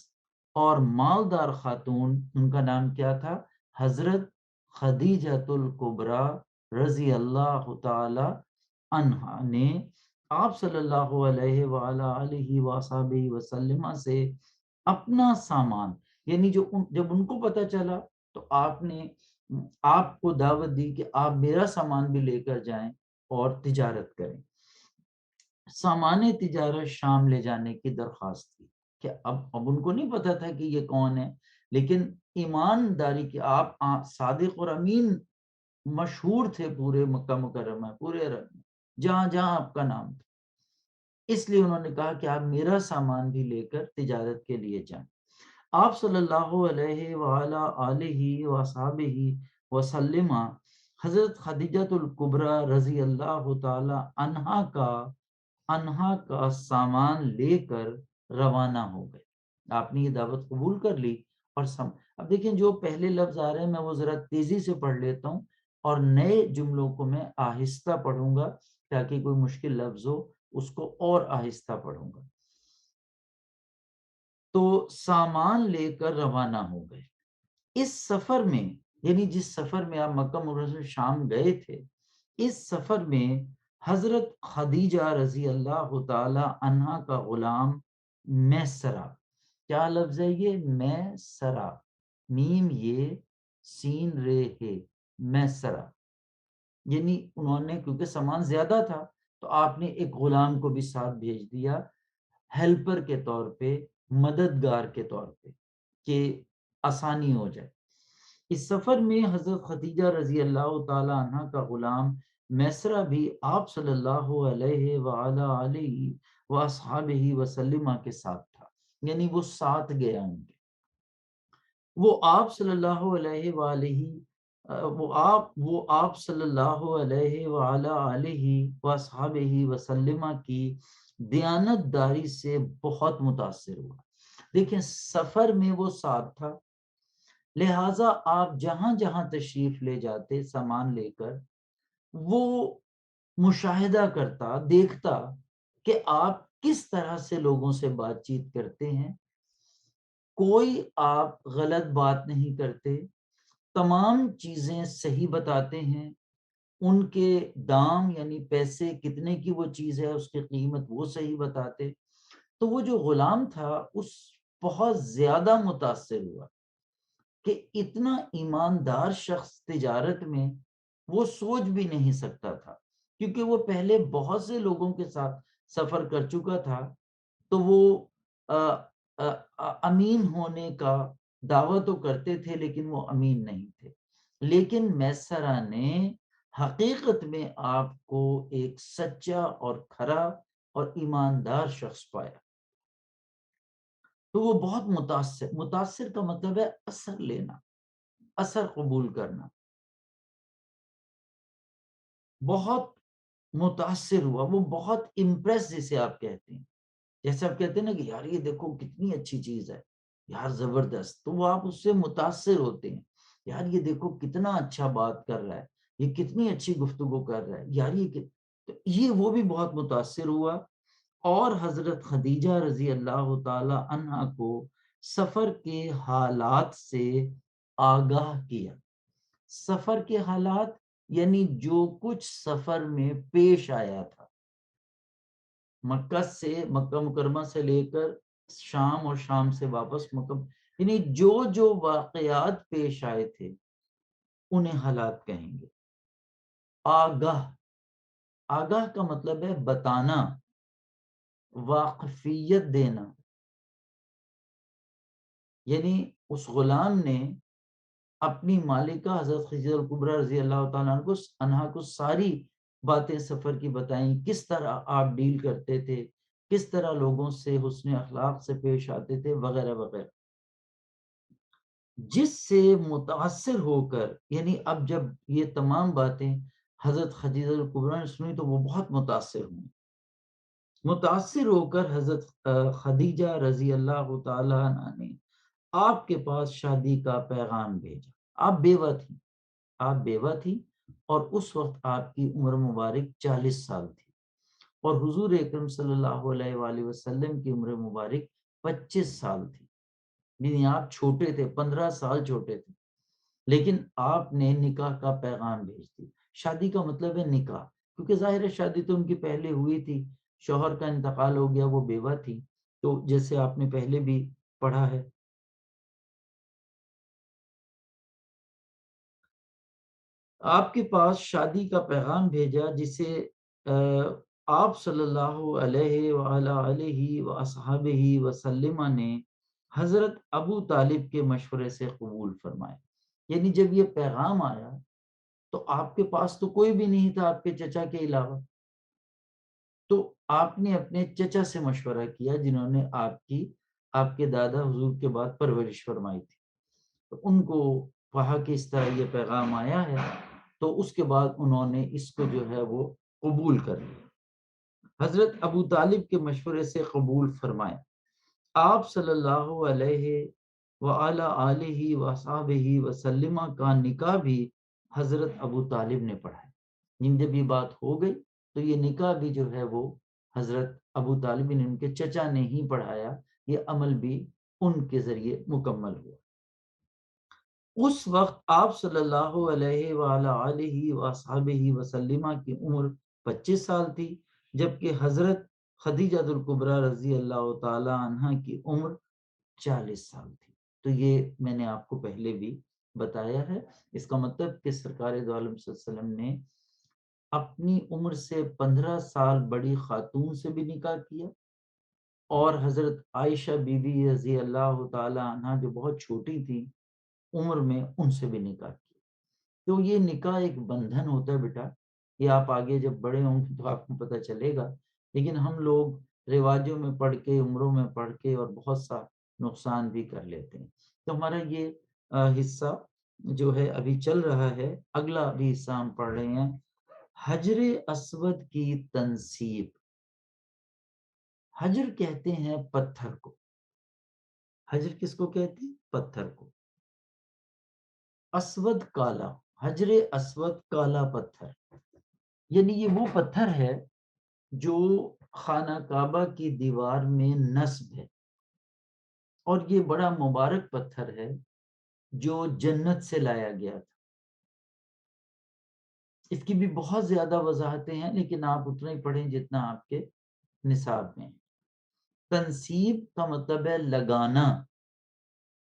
اور مالدار خاتون، ان کا نام کیا تھا؟ حضرت خدیجۃ الکبریٰ رضی اللہ تعالی عنہا، نے آپ صلی اللہ علیہ وآلہ وصحبہ وسلم سے اپنا سامان، یعنی جب ان کو پتہ چلا تو آپ نے آپ کو دعوت دی کہ آپ میرا سامان بھی لے کر جائیں اور تجارت کریں۔ سامان تجارت شام لے جانے کی درخواست کی کہ اب ان کو نہیں پتا تھا کہ یہ کون ہے، لیکن ایمانداری کی آپ صادق اور امین مشہور تھے پورے مکہ مکرمہ، پورے عرب میں، جہاں جہاں آپ کا نام تھا، اس لیے انہوں نے کہا کہ آپ میرا سامان بھی لے کر تجارت کے لیے جائیں۔ آپ صلی اللہ علیہ وآلہ وصحبہ وسلم حضرت خدیجۃ الکبریٰ رضی اللہ تعالی عنہا کا سامان لے کر روانہ ہو گئے۔ آپ نے یہ دعوت قبول کر لی، اور اب دیکھیں جو پہلے لفظ آ رہے ہیں میں وہ ذرا تیزی سے پڑھ لیتا ہوں، اور نئے جملوں کو میں آہستہ پڑھوں گا تاکہ کوئی مشکل لفظ ہو اس کو اور آہستہ پڑھوں گا۔ تو سامان لے کر روانہ ہو گئے۔ اس سفر میں، یعنی جس سفر میں آپ مکہ مکرمہ سے شام گئے تھے، اس سفر میں حضرت خدیجہ رضی اللہ تعالی عنہا کا غلام میسرہ، کیا لفظ ہے یہ؟ میسرہ، میم یہ سین رے ہے، میسرہ، یعنی انہوں نے کیونکہ سامان زیادہ تھا تو آپ نے ایک غلام کو بھی ساتھ بھیج دیا، ہیلپر کے طور پہ، مددگار کے طور پہ، کہ آسانی ہو جائے۔ اس سفر میں حضرت خدیجہ رضی اللہ تعالی عنہ کا غلام میسرہ بھی آپ صلی اللہ علیہ وآلہ وصحبہ وسلم کے ساتھ تھا، یعنی وہ ساتھ گیا ان کے، وہ آپ صلی اللہ علیہ وآلہ وہ آپ صلی اللہ علیہ وآلہ وصحبہ وسلم کی دیانت داری سے بہت متاثر ہوا۔ دیکھیں سفر میں وہ ساتھ تھا، لہٰذا آپ جہاں جہاں تشریف لے جاتے سامان لے کر، وہ مشاہدہ کرتا، دیکھتا کہ آپ کس طرح سے لوگوں سے بات چیت کرتے ہیں، کوئی آپ غلط بات نہیں کرتے، تمام چیزیں صحیح بتاتے ہیں، ان کے دام یعنی پیسے کتنے کی وہ چیز ہے اس کی قیمت وہ صحیح بتاتے۔ تو وہ جو غلام تھا اس بہت زیادہ متاثر ہوا کہ اتنا ایماندار شخص تجارت میں وہ سوچ بھی نہیں سکتا تھا، کیونکہ وہ پہلے بہت سے لوگوں کے ساتھ سفر کر چکا تھا، تو وہ امین ہونے کا دعویٰ تو کرتے تھے لیکن وہ امین نہیں تھے۔ لیکن میسرہ نے حقیقت میں آپ کو ایک سچا اور کھرا اور ایماندار شخص پایا، تو وہ بہت متاثر کا مطلب ہے اثر لینا، اثر قبول کرنا، بہت متاثر ہوا، وہ بہت امپریس جسے آپ کہتے ہیں، جیسے آپ کہتے ہیں نا کہ یار یہ دیکھو کتنی اچھی چیز ہے، یار زبردست، تو وہ آپ اس سے متاثر ہوتے ہیں، یار یہ دیکھو کتنا اچھا بات کر رہا ہے، یہ کتنی اچھی گفتگو کر رہا ہے، یار یہ وہ بھی بہت متاثر ہوا، اور حضرت خدیجہ رضی اللہ تعالی عنہا کو سفر کے حالات سے آگاہ کیا۔ سفر کے حالات یعنی جو کچھ سفر میں پیش آیا تھا، مکہ مکرمہ سے لے کر شام اور شام سے واپس مکہ، یعنی جو واقعات پیش آئے تھے انہیں حالات کہیں گے۔ آگاہ کا مطلب ہے بتانا، واقفیت دینا، یعنی اس غلام نے اپنی مالکہ حضرت خدیجہ الکبریٰ رضی اللہ تعالیٰ عنہا کو ساری باتیں سفر کی بتائیں، کس طرح آپ ڈیل کرتے تھے، کس طرح لوگوں سے حسن اخلاق سے پیش آتے تھے، وغیرہ وغیرہ، جس سے متاثر ہو کر، یعنی اب جب یہ تمام باتیں حضرت خدیجہ الکبریٰ نے سنی تو وہ بہت متاثر ہوئی، متاثر ہو کر حضرت خدیجہ رضی اللہ تعالیٰ عنہ نے آپ کے پاس شادی کا پیغام بھیجا۔ آپ بیوہ تھی اور اس وقت آپ کی عمر مبارک 40 سال تھی، اور حضور اکرم صلی اللہ علیہ وآلہ وسلم کی عمر مبارک 25 سال تھی، یعنی آپ چھوٹے تھے، 15 سال چھوٹے تھے، لیکن آپ نے نکاح کا پیغام بھیج دی۔ شادی کا مطلب ہے نکاح، کیونکہ ظاہر ہے شادی تو ان کی پہلے ہوئی تھی، شوہر کا انتقال ہو گیا، وہ بیوہ تھی، تو جیسے آپ نے پہلے بھی پڑھا ہے۔ آپ کے پاس شادی کا پیغام بھیجا، جسے آپ صلی اللہ علیہ وآلہ وصحبہ وسلم نے حضرت ابو طالب کے مشورے سے قبول فرمایا۔ یعنی جب یہ پیغام آیا تو آپ کے پاس تو کوئی بھی نہیں تھا آپ کے چچا کے علاوہ، تو آپ نے اپنے چچا سے مشورہ کیا جنہوں نے آپ کے دادا حضور کے بعد پرورش فرمائی تھی، تو ان کو کہا کہ اس طرح یہ پیغام آیا ہے، تو اس کے بعد انہوں نے اس کو جو ہے وہ قبول کر لیا، حضرت ابو طالب کے مشورے سے قبول فرمایا۔ آپ صلی اللہ علیہ وآلہ آلہ وصحبہ وسلم کا نکاح بھی حضرت ابو طالب نے پڑھایا۔ جب یہ بات ہو گئی تو یہ نکاح بھی جو ہے وہ حضرت ابو طالب نے، ان کے چچا نے ہی پڑھایا، یہ عمل بھی ان کے ذریعے مکمل ہوا۔ اس وقت آپ صلی اللہ علیہ وآلہ وصحبہ وسلم کی عمر 25 سال تھی، جبکہ حضرت خدیجہ الکبریٰ رضی اللہ تعالی عنہ کی عمر 40 سال تھی۔ تو یہ میں نے آپ کو پہلے بھی بتایا ہے۔ اس کا مطلب کہ سرکار دو عالم صلی اللہ علیہ وسلم نے اپنی عمر سے 15 سال بڑی خاتون سے بھی نکاح کیا، اور حضرت عائشہ بی بی رضی اللہ تعالی عنہ جو بہت چھوٹی تھی عمر میں، ان سے بھی نکاح کیا۔ تو یہ نکاح ایک بندھن ہوتا ہے بیٹا، یہ آپ آگے جب بڑے ہوں گے تو آپ کو پتہ چلے گا، لیکن ہم لوگ رواجوں میں پڑھ کے، عمروں میں پڑھ کے، اور بہت سا نقصان بھی کر لیتے ہیں۔ تو ہمارا یہ حصہ جو ہے ابھی چل رہا ہے، اگلا بھی حصہ ہم پڑھ رہے ہیں، حجر اسود کی تنصیب۔ حجر کہتے ہیں پتھر کو، حجر کس کو کہتے ہیں؟ پتھر کو۔ اسود کالا، حجر اسود کالا پتھر، یعنی یہ وہ پتھر ہے جو خانہ کعبہ کی دیوار میں نصب ہے، اور یہ بڑا مبارک پتھر ہے جو جنت سے لایا گیا تھا۔ اس کی بھی بہت زیادہ وضاحتیں ہیں، لیکن آپ اتنا ہی پڑھیں جتنا آپ کے نصاب میں ہے۔ تنصیب کا مطلب ہے لگانا،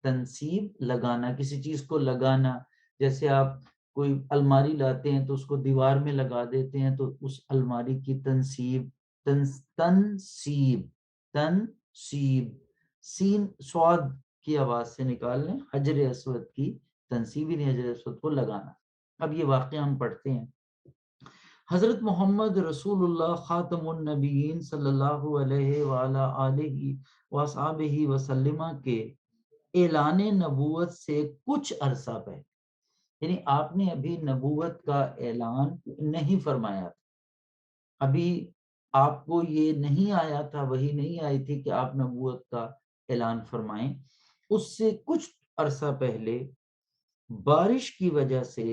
تنصیب لگانا، کسی چیز کو لگانا، جیسے آپ کوئی الماری لاتے ہیں تو اس کو دیوار میں لگا دیتے ہیں، تو اس الماری کی تنصیب، تنصیب، تنصیب، سین سواد کی آواز سے نکال لیں، حجر اسود کی تنصیب، یعنی حجر اسود کو لگانا۔ اب یہ واقعہ ہم پڑھتے ہیں۔ حضرت محمد رسول اللہ خاتم النبیین صلی اللہ علیہ وآلہ آلہ وصحبہ وسلم کے اعلان نبوت سے کچھ عرصہ پہلے، یعنی آپ نے ابھی نبوت کا اعلان نہیں فرمایا تھا، ابھی آپ کو یہ نہیں آیا تھا، وہی نہیں آئی تھی کہ آپ نبوت کا اعلان فرمائیں، اس سے کچھ عرصہ پہلے بارش کی وجہ سے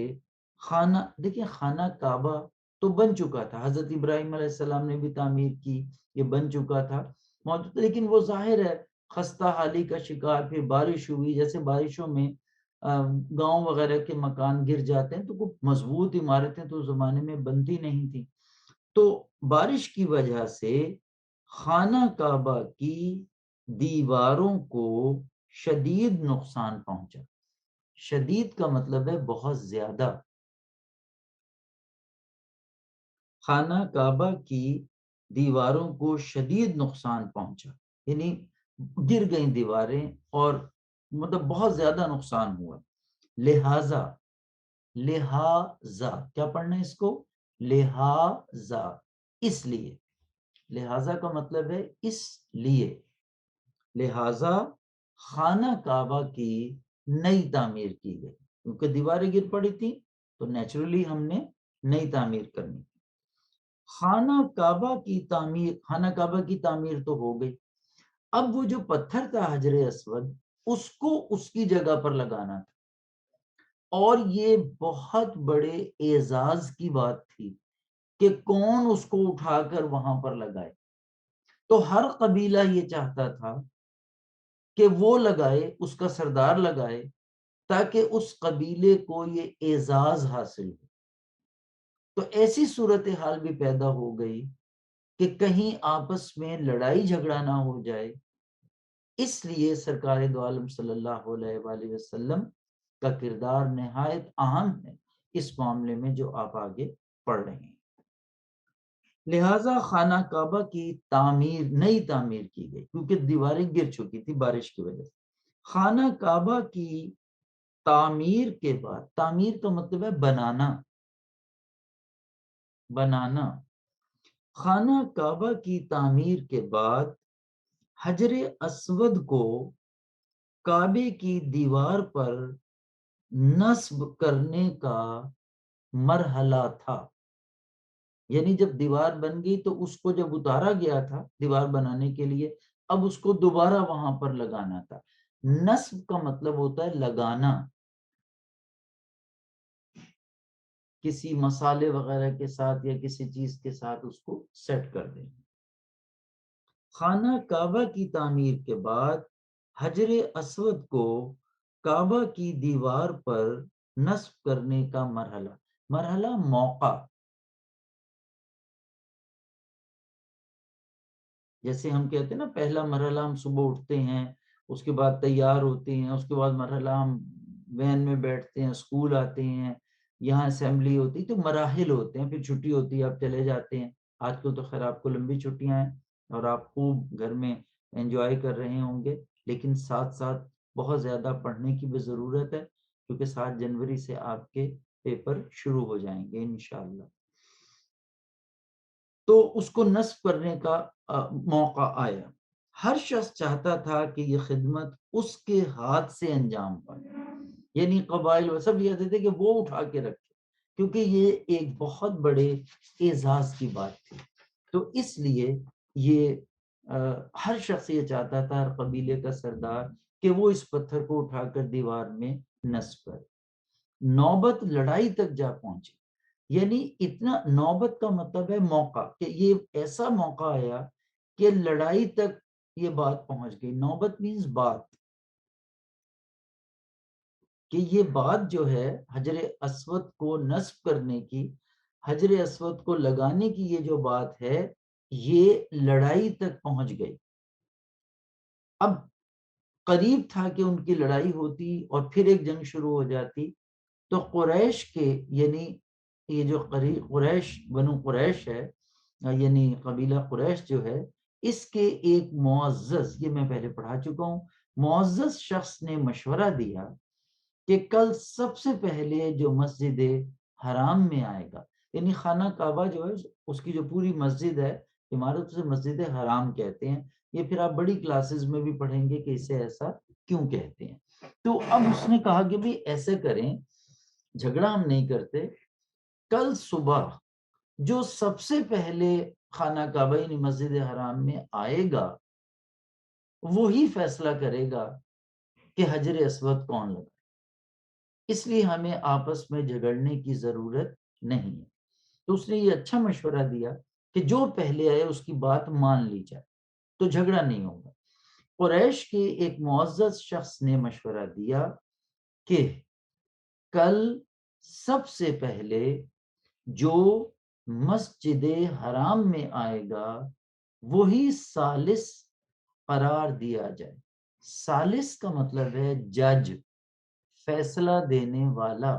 دیکھیں خانہ کعبہ تو بن چکا تھا، حضرت ابراہیم علیہ السلام نے بھی تعمیر کی، یہ بن چکا تھا موجود، لیکن وہ ظاہر ہے خستہ حالی کا شکار، پھر بارش ہوئی، جیسے بارشوں میں گاؤں وغیرہ کے مکان گر جاتے ہیں تو کوئی مضبوط عمارتیں تو اس زمانے میں بنتی نہیں تھی، تو بارش کی وجہ سے خانہ کعبہ کی دیواروں کو شدید نقصان پہنچا۔ شدید کا مطلب ہے بہت زیادہ۔ خانہ کعبہ کی دیواروں کو شدید نقصان پہنچا، یعنی گر گئیں دیواریں اور مطلب بہت زیادہ نقصان ہوا۔ لہذا کیا پڑھنا ہے اس کو؟ لہذا، اس لیے۔ لہذا کا مطلب ہے اس لیے، لہذا خانہ کعبہ کی نئی تعمیر کی گئی، کیونکہ دیواریں گر پڑی تھی تو نیچرلی ہم نے نئی تعمیر کرنی۔ خانہ کعبہ کی تعمیر تو ہو گئی، اب وہ جو پتھر تھا حجر اسود، اس کو اس کی جگہ پر لگانا تھا، اور یہ بہت بڑے اعزاز کی بات تھی کہ کون اس کو اٹھا کر وہاں پر لگائے۔ تو ہر قبیلہ یہ چاہتا تھا کہ وہ لگائے، اس کا سردار لگائے، تاکہ اس قبیلے کو یہ اعزاز حاصل ہو۔ تو ایسی صورتحال بھی پیدا ہو گئی کہ کہیں آپس میں لڑائی جھگڑا نہ ہو جائے، اس لیے سرکار دو عالم صلی اللہ علیہ وآلہ وسلم کا کردار نہایت اہم ہے اس معاملے میں جو آپ آگے پڑھ رہے ہیں۔ لہٰذا خانہ کعبہ کی نئی تعمیر کی گئی، کیونکہ دیواریں گر چکی تھی بارش کی وجہ سے۔ خانہ کعبہ کی تعمیر کے بعد، تعمیر کا مطلب ہے بنانا۔ خانہ کعبہ کی تعمیر کے بعد حجر اسود کو کعبے کی دیوار پر نصب کرنے کا مرحلہ تھا، یعنی جب دیوار بن گئی تو اس کو جب اتارا گیا تھا دیوار بنانے کے لیے، اب اس کو دوبارہ وہاں پر لگانا تھا۔ نصب کا مطلب ہوتا ہے لگانا، کسی مسالے وغیرہ کے ساتھ یا کسی چیز کے ساتھ اس کو سیٹ کر دیں۔ خانہ کعبہ کی تعمیر کے بعد حجر اسود کو کعبہ کی دیوار پر نصب کرنے کا مرحلہ موقع، جیسے ہم کہتے ہیں نا پہلا مرحلہ ہم صبح اٹھتے ہیں، اس کے بعد تیار ہوتے ہیں، اس کے بعد مرحلہ ہم وین میں بیٹھتے ہیں، اسکول آتے ہیں، یہاں اسمبلی ہوتی، تو مراحل ہوتے ہیں، پھر چھٹی ہوتی ہے، آپ چلے جاتے ہیں۔ آج کل تو خیر آپ کو لمبی چھٹیاں ہیں اور آپ خوب گھر میں انجوائے کر رہے ہوں گے، لیکن ساتھ ساتھ بہت زیادہ پڑھنے کی بھی ضرورت ہے، کیونکہ 7 جنوری سے آپ کے پیپر شروع ہو جائیں گے انشاءاللہ۔ تو اس کو نصب کرنے کا موقع آیا۔ ہر شخص چاہتا تھا کہ یہ خدمت اس کے ہاتھ سے انجام پائے، یعنی قبائل وہ سب یہ تھے کہ وہ اٹھا کے رکھے، کیونکہ یہ ایک بہت بڑے اعزاز کی بات تھی۔ تو اس لیے یہ ہر شخص یہ چاہتا تھا، ہر قبیلے کا سردار، کہ وہ اس پتھر کو اٹھا کر دیوار میں نصب کرے۔ نوبت لڑائی تک جا پہنچی، یعنی اتنا، نوبت کا مطلب ہے موقع، کہ یہ ایسا موقع آیا کہ لڑائی تک یہ بات پہنچ گئی۔ نوبت مینز بات، کہ یہ بات جو ہے حجر اسود کو نصب کرنے کی، حجر اسود کو لگانے کی، یہ جو بات ہے یہ لڑائی تک پہنچ گئی۔ اب قریب تھا کہ ان کی لڑائی ہوتی اور پھر ایک جنگ شروع ہو جاتی، تو قریش کے، یعنی یہ جو قریش، بنو قریش ہے، یعنی قبیلہ قریش جو ہے، اس کے ایک معزز، یہ میں پہلے پڑھا چکا ہوں، معزز شخص نے مشورہ دیا کہ کل سب سے پہلے جو مسجد حرام میں آئے گا، یعنی خانہ کعبہ جو ہے اس کی جو پوری مسجد ہے، عمارت سے مسجد حرام کہتے ہیں، یہ پھر آپ بڑی کلاسز میں بھی پڑھیں گے کہ اسے ایسا کیوں کہتے ہیں۔ تو اب اس نے کہا کہ بھی ایسے کریں، جھگڑا ہم نہیں کرتے، کل صبح جو سب سے پہلے خانہ کعبہ یعنی مسجد حرام میں آئے گا وہی فیصلہ کرے گا کہ حجر اسود کون لگا، اس لیے ہمیں آپس میں جھگڑنے کی ضرورت نہیں ہے۔ تو اس نے یہ اچھا مشورہ دیا کہ جو پہلے آئے اس کی بات مان لی جائے تو جھگڑا نہیں ہوگا۔ قریش کے ایک معزز شخص نے مشورہ دیا کہ کل سب سے پہلے جو مسجد حرام میں آئے گا وہی ثالث قرار دیا جائے۔ ثالث کا مطلب ہے جج، فیصلہ دینے والا۔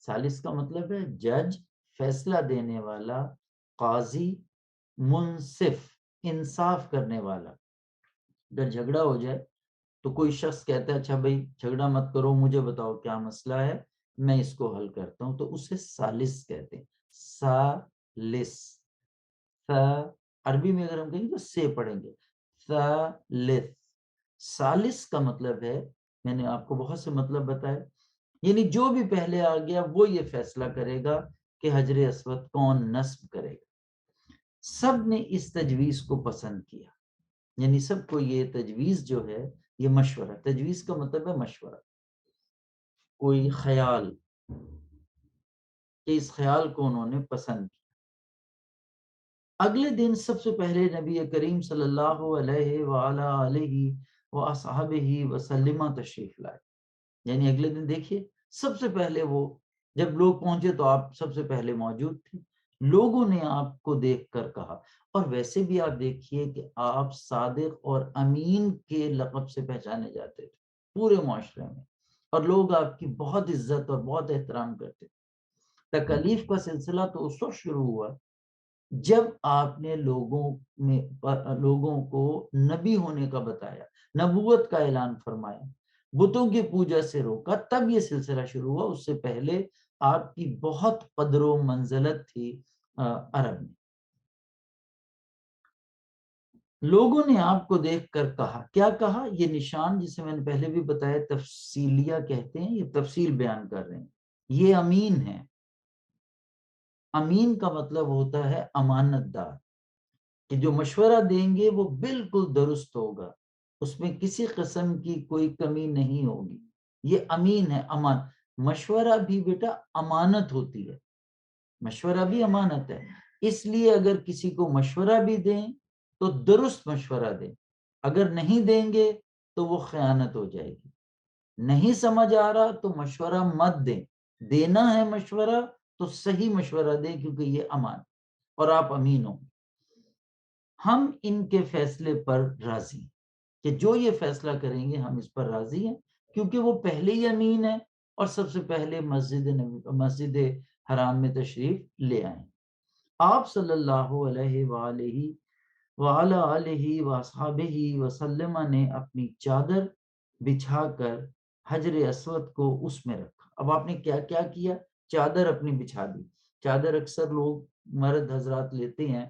ثالث کا مطلب ہے جج، فیصلہ دینے والا، قاضی، منصف، انصاف کرنے والا۔ اگر جھگڑا ہو جائے تو کوئی شخص کہتا ہے اچھا بھائی جھگڑا مت کرو، مجھے بتاؤ کیا مسئلہ ہے، میں اس کو حل کرتا ہوں، تو اسے ثالث کہتے ہیں۔ ثالث، عربی میں اگر ہم کہیں تو سے پڑھیں گے، ثالث۔ ثالث کا مطلب ہے، میں نے آپ کو بہت سے مطلب بتائے، یعنی جو بھی پہلے آ گیا وہ یہ فیصلہ کرے گا کہ حجر اسود کون نصب کرے گا۔ سب نے اس تجویز کو پسند کیا، یعنی سب کو یہ تجویز جو ہے یہ مشورہ، تجویز کا مطلب ہے مشورہ، کوئی خیال، کہ اس خیال کو انہوں نے پسند کیا۔ اگلے دن سب سے پہلے نبی کریم صلی اللہ علیہ وآلہ وصحبہ وسلم تشریف لائے، یعنی اگلے دن دیکھیے سب سے پہلے وہ جب لوگ پہنچے تو آپ سب سے پہلے موجود تھے، لوگوں نے آپ کو دیکھ کر کہا، اور ویسے بھی آپ دیکھیے کہ آپ صادق اور امین کے لقب سے پہچانے جاتے تھے پورے معاشرے میں، اور لوگ آپ کی بہت عزت اور بہت احترام کرتے تھے۔ تکالیف کا سلسلہ تو اس وقت شروع ہوا جب آپ نے لوگوں کو نبی ہونے کا بتایا، نبوت کا اعلان فرمایا، بتوں کی پوجا سے روکا، تب یہ سلسلہ شروع ہوا۔ اس سے پہلے آپ کی بہت قدر و منزلت تھی عرب میں۔ لوگوں نے آپ کو دیکھ کر کہا، کیا کہا؟ یہ نشان جسے میں نے پہلے بھی بتایا تفصیلیہ کہتے ہیں، یہ تفصیل بیان کر رہے ہیں، یہ امین ہے۔ امین کا مطلب ہوتا ہے امانت دار، کہ جو مشورہ دیں گے وہ بالکل درست ہوگا، اس میں کسی قسم کی کوئی کمی نہیں ہوگی، یہ امین ہے۔ امان، مشورہ بھی بیٹا امانت ہوتی ہے، مشورہ بھی امانت ہے، اس لیے اگر کسی کو مشورہ بھی دیں تو درست مشورہ دیں، اگر نہیں دیں گے تو وہ خیانت ہو جائے گی۔ نہیں سمجھ آ رہا تو مشورہ مت دیں، دینا ہے مشورہ تو صحیح مشورہ دیں، کیونکہ یہ امان، اور آپ امین ہوں۔ ہم ان کے فیصلے پر راضی ہیں، کہ جو یہ فیصلہ کریں گے ہم اس پر راضی ہیں، کیونکہ وہ پہلے ہی امین ہے اور سب سے پہلے مسجد حرام میں تشریف لے آئیں۔ آپ صلی اللہ علیہ وآلہ وصحبہ وسلم نے اپنی چادر بچھا کر حجر اسود کو اس میں رکھا۔ اب آپ نے کیا کیا کیا؟ چادر اپنی بچھا دی۔ چادر اکثر لوگ مرد حضرات لیتے ہیں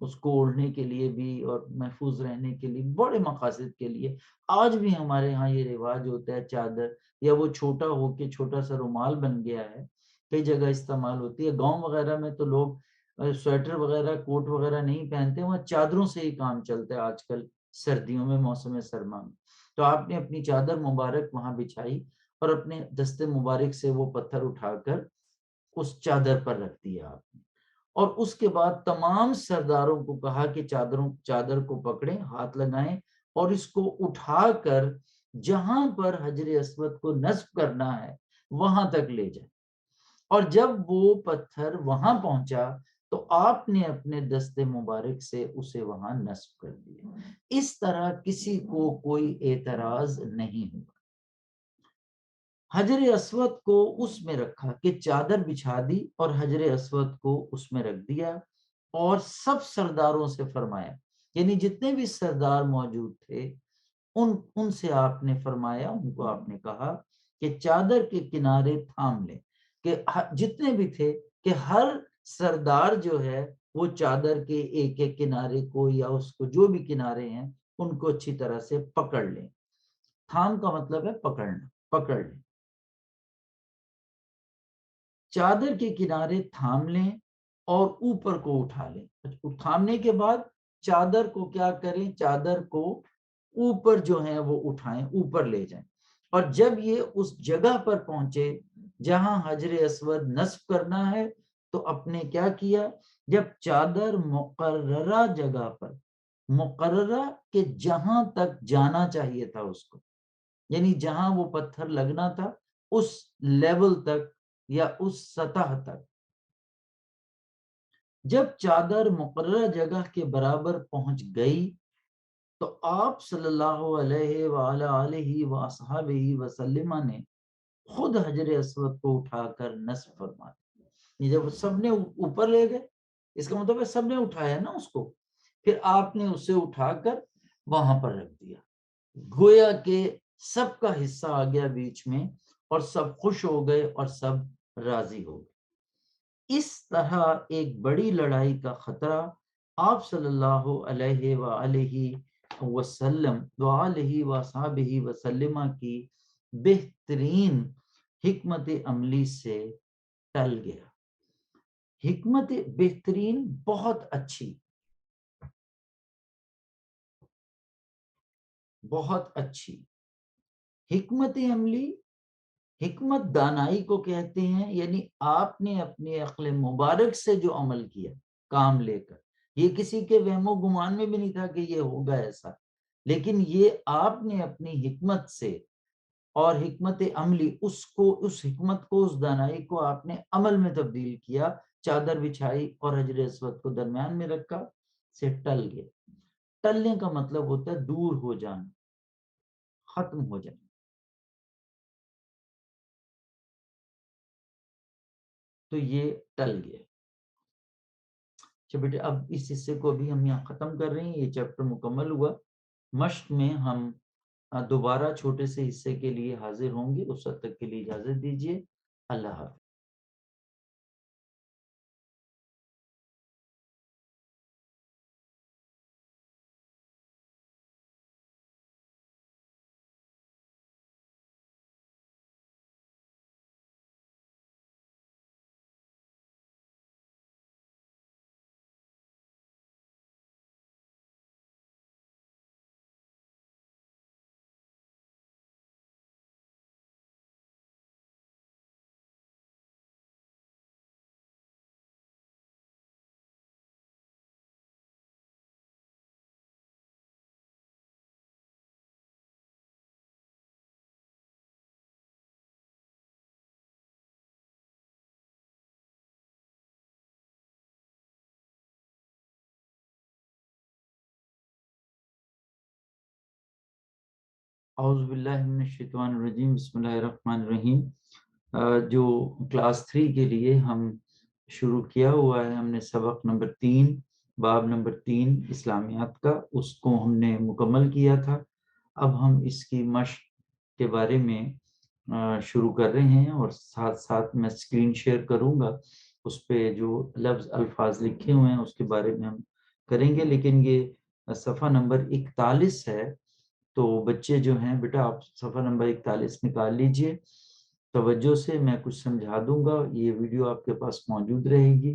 اس کو اوڑھنے کے لیے بھی اور محفوظ رہنے کے لیے، بڑے مقاصد کے لیے۔ آج بھی ہمارے ہاں یہ رواج ہوتا ہے، چادر یا وہ چھوٹا ہو کے چھوٹا سا رومال بن گیا ہے، کئی جگہ استعمال ہوتی ہے۔ گاؤں وغیرہ میں تو لوگ سویٹر وغیرہ کوٹ وغیرہ نہیں پہنتے، وہاں چادروں سے ہی کام چلتا ہے آج کل سردیوں میں، موسم سرما میں۔ تو آپ نے اپنی چادر مبارک وہاں بچھائی اور اپنے دست مبارک سے وہ پتھر اٹھا کر اس چادر پر رکھ دیا آپ نے، اور اس کے بعد تمام سرداروں کو کہا کہ چادر کو پکڑیں، ہاتھ لگائیں اور اس کو اٹھا کر جہاں پر حجر اسود کو نصب کرنا ہے وہاں تک لے جائیں۔ اور جب وہ پتھر وہاں پہنچا تو آپ نے اپنے دست مبارک سے اسے وہاں نصب کر دیا۔ اس طرح کسی کو کوئی اعتراض نہیں ہوا۔ حجر اسود کو اس میں رکھا، کہ چادر بچھا دی اور حجر اسود کو اس میں رکھ دیا، اور سب سرداروں سے فرمایا، یعنی جتنے بھی سردار موجود تھے ان سے آپ نے فرمایا، ان کو آپ نے کہا کہ چادر کے کنارے تھام لیں، کہ جتنے بھی تھے کہ ہر سردار جو ہے وہ چادر کے ایک ایک کنارے کو یا اس کو جو بھی کنارے ہیں ان کو اچھی طرح سے پکڑ لیں۔ تھام کا مطلب ہے پکڑنا، پکڑ لیں، چادر کے کنارے تھام لیں اور اوپر کو اٹھا لیں۔ تھامنے کے بعد چادر کو کیا کریں؟ چادر کو اوپر جو ہے وہ اٹھائیں، اوپر لے جائیں، اور جب یہ اس جگہ پر پہنچے جہاں حجر اسود نصب کرنا ہے تو اپنے کیا کیا؟ جب چادر مقررہ جگہ پر، مقررہ کہ جہاں تک جانا چاہیے تھا اس کو، یعنی جہاں وہ پتھر لگنا تھا اس لیول تک یا اس سطح تک. جب چادر مقررہ جگہ کے برابر پہنچ گئی تو آپ صلی اللہ علیہ وآلہ وصحبہ وسلم نے خود حجر اسود کو اٹھا کر نصب فرما دیا. جب سب نے اوپر لے گئے، اس کا مطلب ہے سب نے اٹھایا نا اس کو، پھر آپ نے اسے اٹھا کر وہاں پر رکھ دیا. گویا کہ سب کا حصہ آ گیا بیچ میں اور سب خوش ہو گئے اور سب راضی ہو گئے. اس طرح ایک بڑی لڑائی کا خطرہ آپ صلی اللہ علیہ وآلہ وسلم وآلہ وصحبہ وسلم کی بہترین حکمت عملی سے ٹل گیا. حکمت بہترین بہت اچھی، بہت اچھی حکمت عملی. حکمت دانائی کو کہتے ہیں، یعنی آپ نے اپنے عقل مبارک سے جو عمل کیا کام لے کر، یہ کسی کے وہم و گمان میں بھی نہیں تھا کہ یہ ہوگا ایسا، لیکن یہ آپ نے اپنی حکمت سے اور حکمت عملی اس حکمت کو، اس دانائی کو آپ نے عمل میں تبدیل کیا. چادر بچھائی اور حجر اسود کو درمیان میں رکھا، سے ٹل گیا. ٹلنے کا مطلب ہوتا ہے دور ہو جانا، ختم ہو جانا. تو یہ ٹل گیا. اچھا بیٹے، اب اس حصے کو ابھی ہم یہاں ختم کر رہے ہیں، یہ چیپٹر مکمل ہوا. مشق میں ہم دوبارہ چھوٹے سے حصے کے لیے حاضر ہوں گے. اس وقت تک کے لیے اجازت دیجیے. اللہ حافظ. اعوذ باللہ من الشیطان الرجیم. بسم اللہ الرحمن الرحیم. جو کلاس 3 کے لیے ہم شروع کیا ہوا ہے، ہم نے سبق نمبر 3، باب نمبر 3 اسلامیات کا، اس کو ہم نے مکمل کیا تھا. اب ہم اس کی مشق کے بارے میں شروع کر رہے ہیں، اور ساتھ ساتھ میں اسکرین شیئر کروں گا. اس پہ جو لفظ الفاظ لکھے ہوئے ہیں اس کے بارے میں ہم کریں گے. لیکن یہ صفحہ نمبر 41 ہے، تو بچے جو ہیں بیٹا آپ صفحہ نمبر 41 نکال لیجئے. توجہ سے میں کچھ سمجھا دوں گا. یہ ویڈیو آپ کے پاس موجود رہے گی،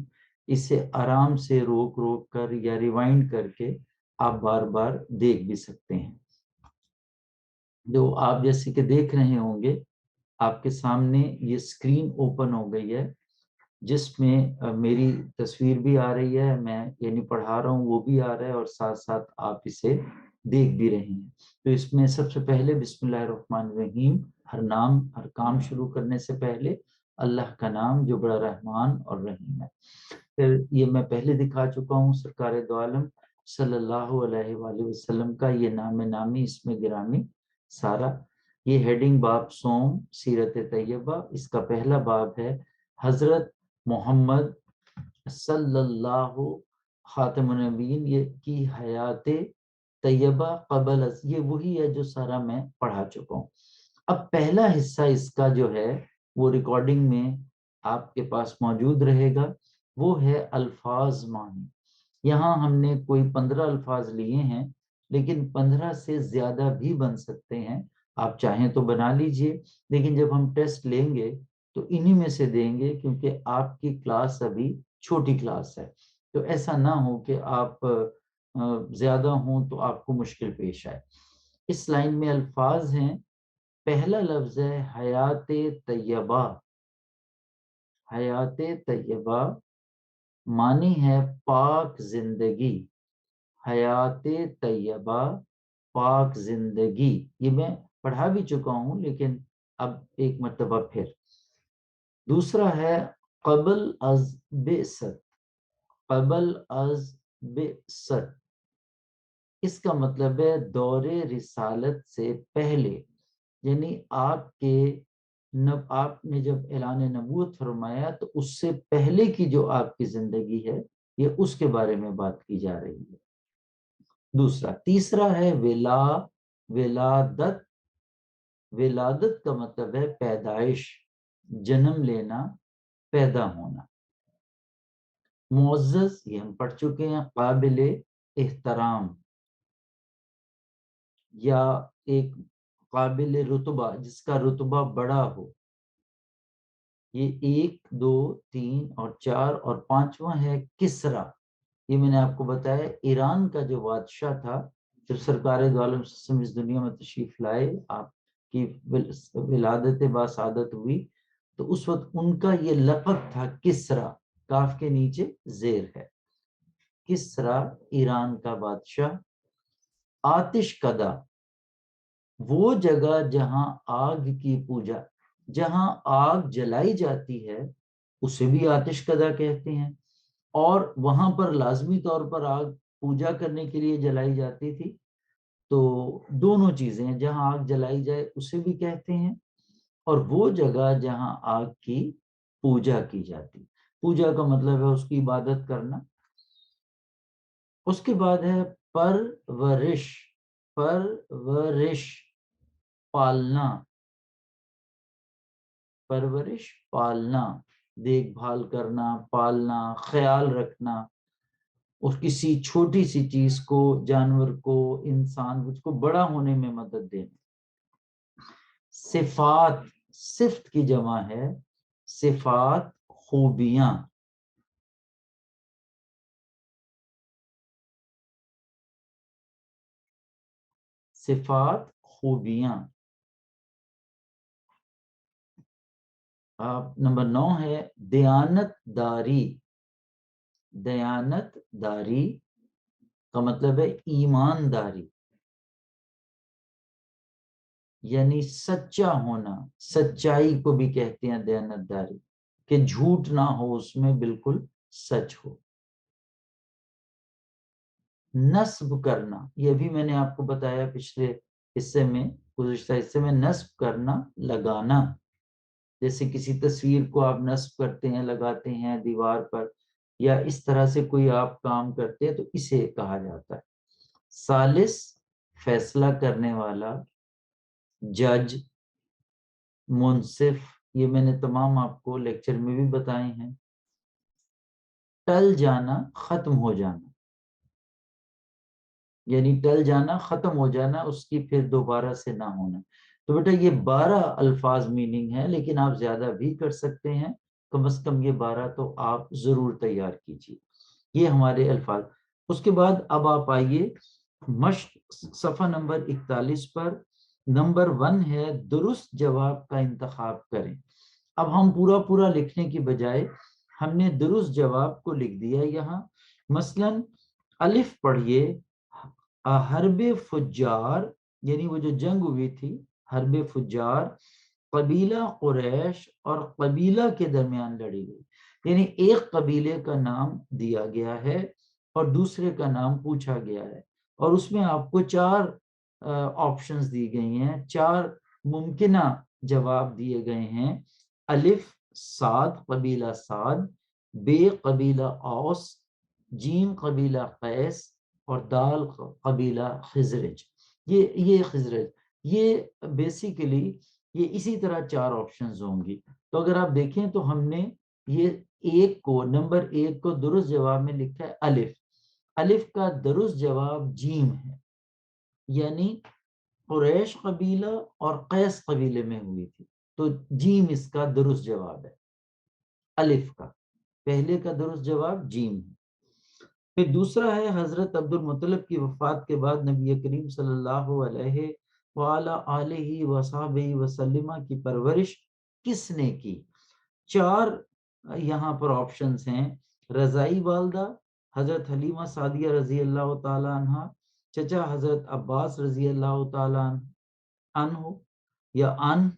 اسے آرام سے روک روک کر یا ریوائنڈ کر کے آپ بار بار دیکھ بھی سکتے ہیں. جو آپ جیسے کہ دیکھ رہے ہوں گے، آپ کے سامنے یہ سکرین اوپن ہو گئی ہے، جس میں میری تصویر بھی آ رہی ہے، میں یعنی پڑھا رہا ہوں وہ بھی آ رہا ہے، اور ساتھ ساتھ آپ اسے دیکھ بھی رہے ہیں. تو اس میں سب سے پہلے بسم اللہ الرحمن الرحیم، ہر کام شروع کرنے سے پہلے اللہ کا نام جو بڑا رحمان اور رحیم ہے. پھر یہ میں پہلے دکھا چکا ہوں، سرکار دو عالم صلی اللہ علیہ وآلہ وسلم کا یہ نام نامی، اس میں گرامی سارا. یہ ہیڈنگ باب سوم سیرت طیبہ، اس کا پہلا باب ہے حضرت محمد صلی اللہ خاتم النبیین یہ کی حیات طیبہ قبل از، یہ وہی ہے جو سارا میں پڑھا چکا ہوں. اب پہلا حصہ اس کا جو ہے وہ ریکارڈنگ میں آپ کے پاس موجود رہے گا، وہ ہے الفاظ معنی. یہاں ہم نے کوئی 15 الفاظ لیے ہیں، لیکن 15 سے زیادہ بھی بن سکتے ہیں. آپ چاہیں تو بنا لیجئے، لیکن جب ہم ٹیسٹ لیں گے تو انہی میں سے دیں گے، کیونکہ آپ کی کلاس ابھی چھوٹی کلاس ہے. تو ایسا نہ ہو کہ آپ زیادہ ہوں تو آپ کو مشکل پیش آئے. اس لائن میں الفاظ ہیں. پہلا لفظ ہے حیات طیبہ. حیات طیبہ معنی ہے پاک زندگی. حیات طیبہ پاک زندگی. یہ میں پڑھا بھی چکا ہوں لیکن اب ایک مرتبہ پھر. دوسرا ہے قبل از بعثت. قبل از بعثت اس کا مطلب ہے دور رسالت سے پہلے، یعنی آپ نے جب اعلان نبوت فرمایا تو اس سے پہلے کی جو آپ کی زندگی ہے یہ اس کے بارے میں بات کی جا رہی ہے. دوسرا. تیسرا ہے ولادت. ولادت کا مطلب ہے پیدائش، جنم لینا، پیدا ہونا. معزز یہ ہم پڑھ چکے ہیں، قابل احترام یا ایک قابل رتبہ جس کا رتبہ بڑا ہو. یہ 1 2 3 اور 4 اور 5واں ہے کسرا. یہ میں نے آپ کو بتایا ایران کا جو بادشاہ تھا جب سرکار دو عالم صلی اللہ علیہ وسلم اس دنیا میں تشریف لائے، آپ کی ولادت باسعادت ہوئی، تو اس وقت ان کا یہ لقب تھا کسرا، کاف کے نیچے زیر ہے. کسرا ایران کا بادشاہ. آتش کدا وہ جگہ جہاں آگ کی پوجا، جہاں آگ جلائی جاتی ہے اسے بھی آتش کدا کہتے ہیں، اور وہاں پر لازمی طور پر آگ پوجا کرنے کے لیے جلائی جاتی تھی. تو دونوں چیزیں ہیں، جہاں آگ جلائی جائے اسے بھی کہتے ہیں، اور وہ جگہ جہاں آگ کی پوجا کی جاتی. پوجا کا مطلب ہے اس کی عبادت کرنا. اس کے بعد ہے پرورش. پرورش پالنا. پرورش پالنا، دیکھ بھال کرنا، پالنا، خیال رکھنا، اور کسی چھوٹی سی چیز کو، جانور کو، انسان اس کو بڑا ہونے میں مدد دینا. صفات، صفت کی جمع ہے، صفات خوبیاں. صفات خوبیاں. نمبر 9 ہے دیانت داری. دیانت داری کا مطلب ہے ایمانداری، یعنی سچا ہونا. سچائی کو بھی کہتے ہیں دیانت داری، کہ جھوٹ نہ ہو اس میں، بالکل سچ ہو. نصب کرنا، یہ بھی میں نے آپ کو بتایا پچھلے حصے میں، گزشتہ حصے میں. نصب کرنا، لگانا. جیسے کسی تصویر کو آپ نصب کرتے ہیں، لگاتے ہیں دیوار پر، یا اس طرح سے کوئی آپ کام کرتے ہیں تو اسے کہا جاتا ہے. ثالث فیصلہ کرنے والا، جج، منصف. یہ میں نے تمام آپ کو لیکچر میں بھی بتائے ہیں. ٹل جانا، ختم ہو جانا، یعنی ٹل جانا، ختم ہو جانا، اس کی پھر دوبارہ سے نہ ہونا. تو بیٹا یہ 12 الفاظ میننگ ہے، لیکن آپ زیادہ بھی کر سکتے ہیں، کم از کم یہ 12 تو آپ ضرور تیار کیجیے. یہ ہمارے الفاظ. اس کے بعد اب آپ آئیے مشق صفحہ نمبر 41 پر. نمبر 1 ہے درست جواب کا انتخاب کریں. اب ہم پورا پورا لکھنے کی بجائے ہم نے درست جواب کو لکھ دیا یہاں. مثلا الف پڑھیے، حرب فجار، یعنی وہ جو جنگ ہوئی تھی حرب فجار، قبیلہ قریش اور قبیلہ کے درمیان لڑی گئی. یعنی ایک قبیلے کا نام دیا گیا ہے اور دوسرے کا نام پوچھا گیا ہے، اور اس میں آپ کو 4 آپشنز دی گئی ہیں، 4 ممکنہ جواب دیے گئے ہیں. الف سعد، قبیلہ سعد، بے قبیلہ اوس، جیم قبیلہ قیس، اور دال قبیلہ خزرج. یہ خزرج، یہ بیسیکلی یہ اسی طرح 4 آپشنز ہوں گی. تو اگر آپ دیکھیں تو ہم نے یہ نمبر 1 کو درست جواب میں لکھا ہے الف. الف کا درست جواب جیم ہے، یعنی قریش قبیلہ اور قیس قبیلے میں ہوئی تھی، تو جیم اس کا درست جواب ہے. الف کا پہلے کا درست جواب جیم ہے. پھر دوسرا ہے حضرت عبد المطلب کی وفات کے بعد نبی کریم صلی اللہ علیہ وآلہ آلہ وصحبہ وسلم کی پرورش کس نے کی. 4 یہاں پر آپشنز ہیں. رضائی والدہ حضرت حلیمہ سعدیہ رضی اللہ تعالی عنہ، چچا حضرت عباس رضی اللہ تعالی عنہ، عنہ یا عن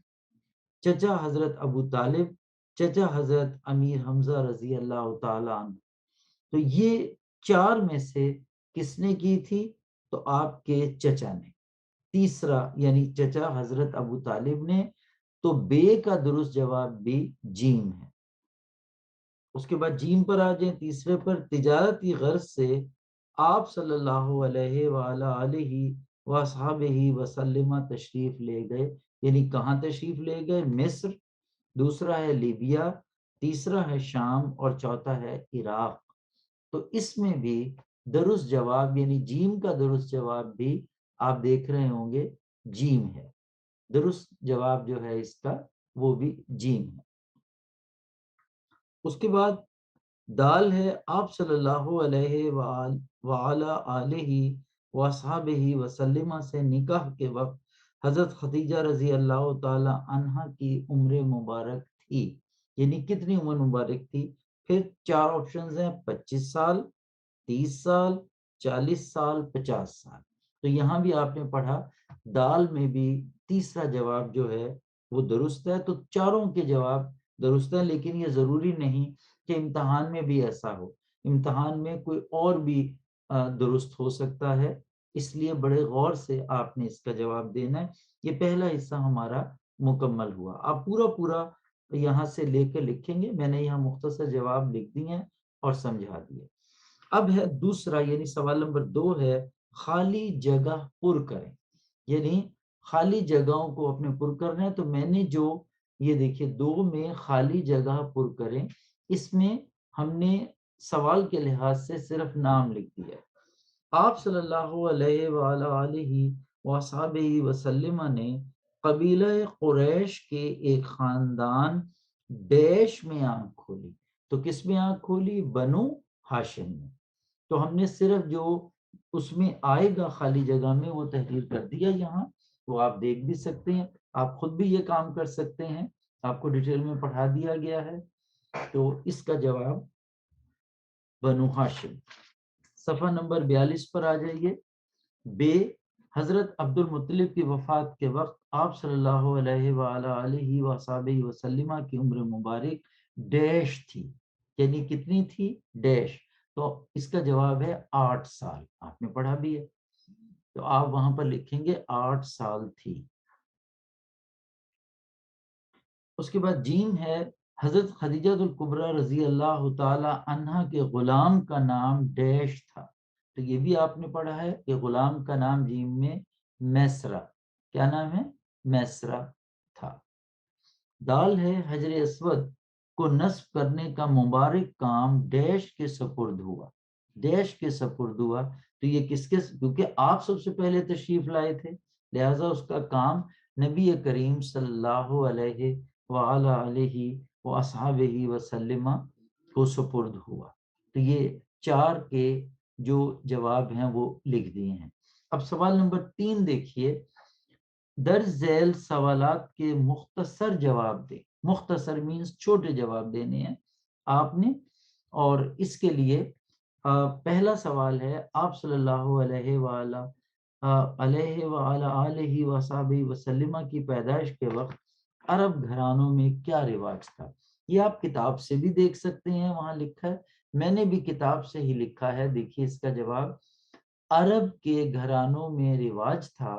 چچا حضرت ابو طالب چچا حضرت امیر حمزہ رضی اللہ تعالی عنہ۔ تو یہ چار میں سے کس نے کی تھی؟ تو آپ کے چچا نے۔ تیسرا یعنی چچا حضرت ابو طالب نے، تو بے کا درست جواب بھی جیم ہے۔ اس کے بعد جیم پر آ جائیں، تیسرے پر، تجارتی غرض سے آپ صلی اللہ علیہ وآلہ وصحبہ وسلم تشریف لے گئے، یعنی کہاں تشریف لے گئے؟ مصر، دوسرا ہے لیبیا، تیسرا ہے شام، اور چوتھا ہے عراق۔ تو اس میں بھی درست جواب یعنی جیم کا درست جواب بھی آپ دیکھ رہے ہوں گے جیم ہے۔ درست جواب جو ہے اس کا وہ بھی جیم ہے۔ اس کے بعد دال ہے، آپ صلی اللہ علیہ وآلہ آلہ وصحبہ وسلم سے نکاح کے وقت حضرت خدیجہ رضی اللہ تعالی عنہا کی عمر مبارک تھی، یعنی کتنی عمر مبارک تھی؟ پھر چار آپشنز ہیں، 25 سال، 30 سال، 40 سال، 50 سال۔ تو یہاں بھی آپ نے پڑھا دال میں بھی تیسرا جواب جو ہے وہ درست ہے۔ تو چاروں کے جواب درست ہے، لیکن یہ ضروری نہیں کہ امتحان میں بھی ایسا ہو، امتحان میں کوئی اور بھی درست ہو سکتا ہے، اس لیے بڑے غور سے آپ نے اس کا جواب دینا ہے۔ یہ پہلا حصہ ہمارا مکمل ہوا۔ آپ پورا یہاں سے لے کر لکھیں گے، میں نے یہاں مختصر جواب لکھ دیے ہیں اور سمجھا دیے۔ اب ہے دوسرا یعنی سوال نمبر 2 ہے خالی جگہ پر کریں، یعنی خالی جگہوں کو اپنے پر کرنا ہے۔ تو میں نے جو یہ دیکھیے 2 میں خالی جگہ پر کریں، اس میں ہم نے سوال کے لحاظ سے صرف نام لکھ دیا ہے۔ آپ صلی اللہ علیہ وآلہ وصحبہ وسلم نے قبیلہ قریش کے ایک خاندان ڈیش میں آنکھ کھولی۔ تو کس میں آنکھ کھولی؟ بنو ہاشم میں۔ تو ہم نے صرف جو اس میں آئے گا خالی جگہ میں وہ تحریر کر دیا یہاں، وہ آپ دیکھ بھی سکتے ہیں، آپ خود بھی یہ کام کر سکتے ہیں، آپ کو ڈیٹیل میں پڑھا دیا گیا ہے۔ تو اس کا جواب بنو ہاشم۔ صفحہ نمبر 42 پر آ جائیے۔ بے، حضرت عبد المطلب کی وفات کے وقت آپ صلی اللہ علیہ وآلہ وصحبہ وسلم کی عمر مبارک ڈیش تھی، یعنی کتنی تھی؟ ڈیش۔ تو اس کا جواب ہے 8 سال، آپ نے پڑھا بھی ہے، تو آپ وہاں پر لکھیں گے 8 سال تھی۔ اس کے بعد جیم ہے، حضرت خدیجہ الکبریٰ رضی اللہ تعالی عنہا کے غلام کا نام ڈیش تھا۔ تو یہ بھی آپ نے پڑھا ہے کہ غلام کا نام جیم میں میسرا، کیا نام ہے؟ میسرا تھا۔ دال ہے، حجر اسود کو نصب کرنے کا مبارک کام ڈیش کے سپرد ہوا، ڈیش کے سپرد ہوا۔ تو یہ کس کے؟ کیونکہ آپ سب سے پہلے تشریف لائے تھے، لہذا اس کا کام نبی کریم صلی اللہ علیہ وآلہ وصحبہ وسلم کو سپرد ہوا۔ تو یہ 4 کے جو جواب ہیں وہ لکھ دیے ہیں۔ اب سوال نمبر 3 دیکھیے، درج ذیل سوالات کے مختصر جواب دیں۔ مختصر مینز چھوٹے جواب دینے ہیں آپ نے، اور اس کے لیے پہلا سوال ہے، آپ صلی اللہ علیہ وآلہ وصحبہ وسلم کی پیدائش کے وقت عرب گھرانوں میں کیا رواج تھا؟ یہ آپ کتاب سے بھی دیکھ سکتے ہیں، وہاں لکھا ہے، میں نے بھی کتاب سے ہی لکھا ہے۔ دیکھیے اس کا جواب، عرب کے گھرانوں میں رواج تھا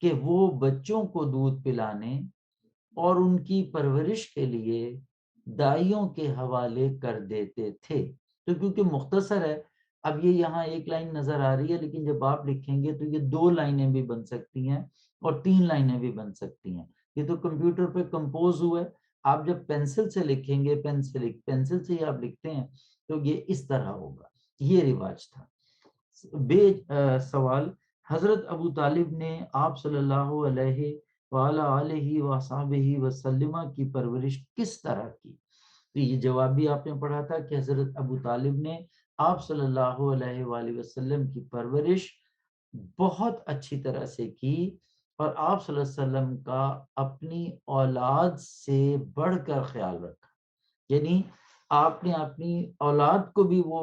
کہ وہ بچوں کو دودھ پلانے اور ان کی پرورش کے لیے دائیوں کے حوالے کر دیتے تھے۔ تو کیونکہ مختصر ہے، اب یہ یہاں 1 لائن نظر آ رہی ہے، لیکن جب آپ لکھیں گے تو یہ 2 لائنیں بھی بن سکتی ہیں اور 3 لائنیں بھی بن سکتی ہیں۔ یہ تو کمپیوٹر پہ کمپوز ہوا ہے، آپ جب پینسل سے لکھیں گے، پینسل سے ہی آپ لکھتے ہیں تو یہ اس طرح ہوگا۔ یہ رواج تھا۔ بے سوال، حضرت ابو طالب نے آپ صلی اللہ علیہ وآلہ وصحبہ وسلم کی پرورش کس طرح کی؟ تو یہ جواب بھی آپ نے پڑھا تھا کہ حضرت ابو طالب نے آپ صلی اللہ علیہ وآلہ وسلم کی پرورش بہت اچھی طرح سے کی، اور آپ صلی اللہ علیہ وسلم کا اپنی اولاد سے بڑھ کر خیال رکھا، یعنی آپ نے اپنی اولاد کو بھی وہ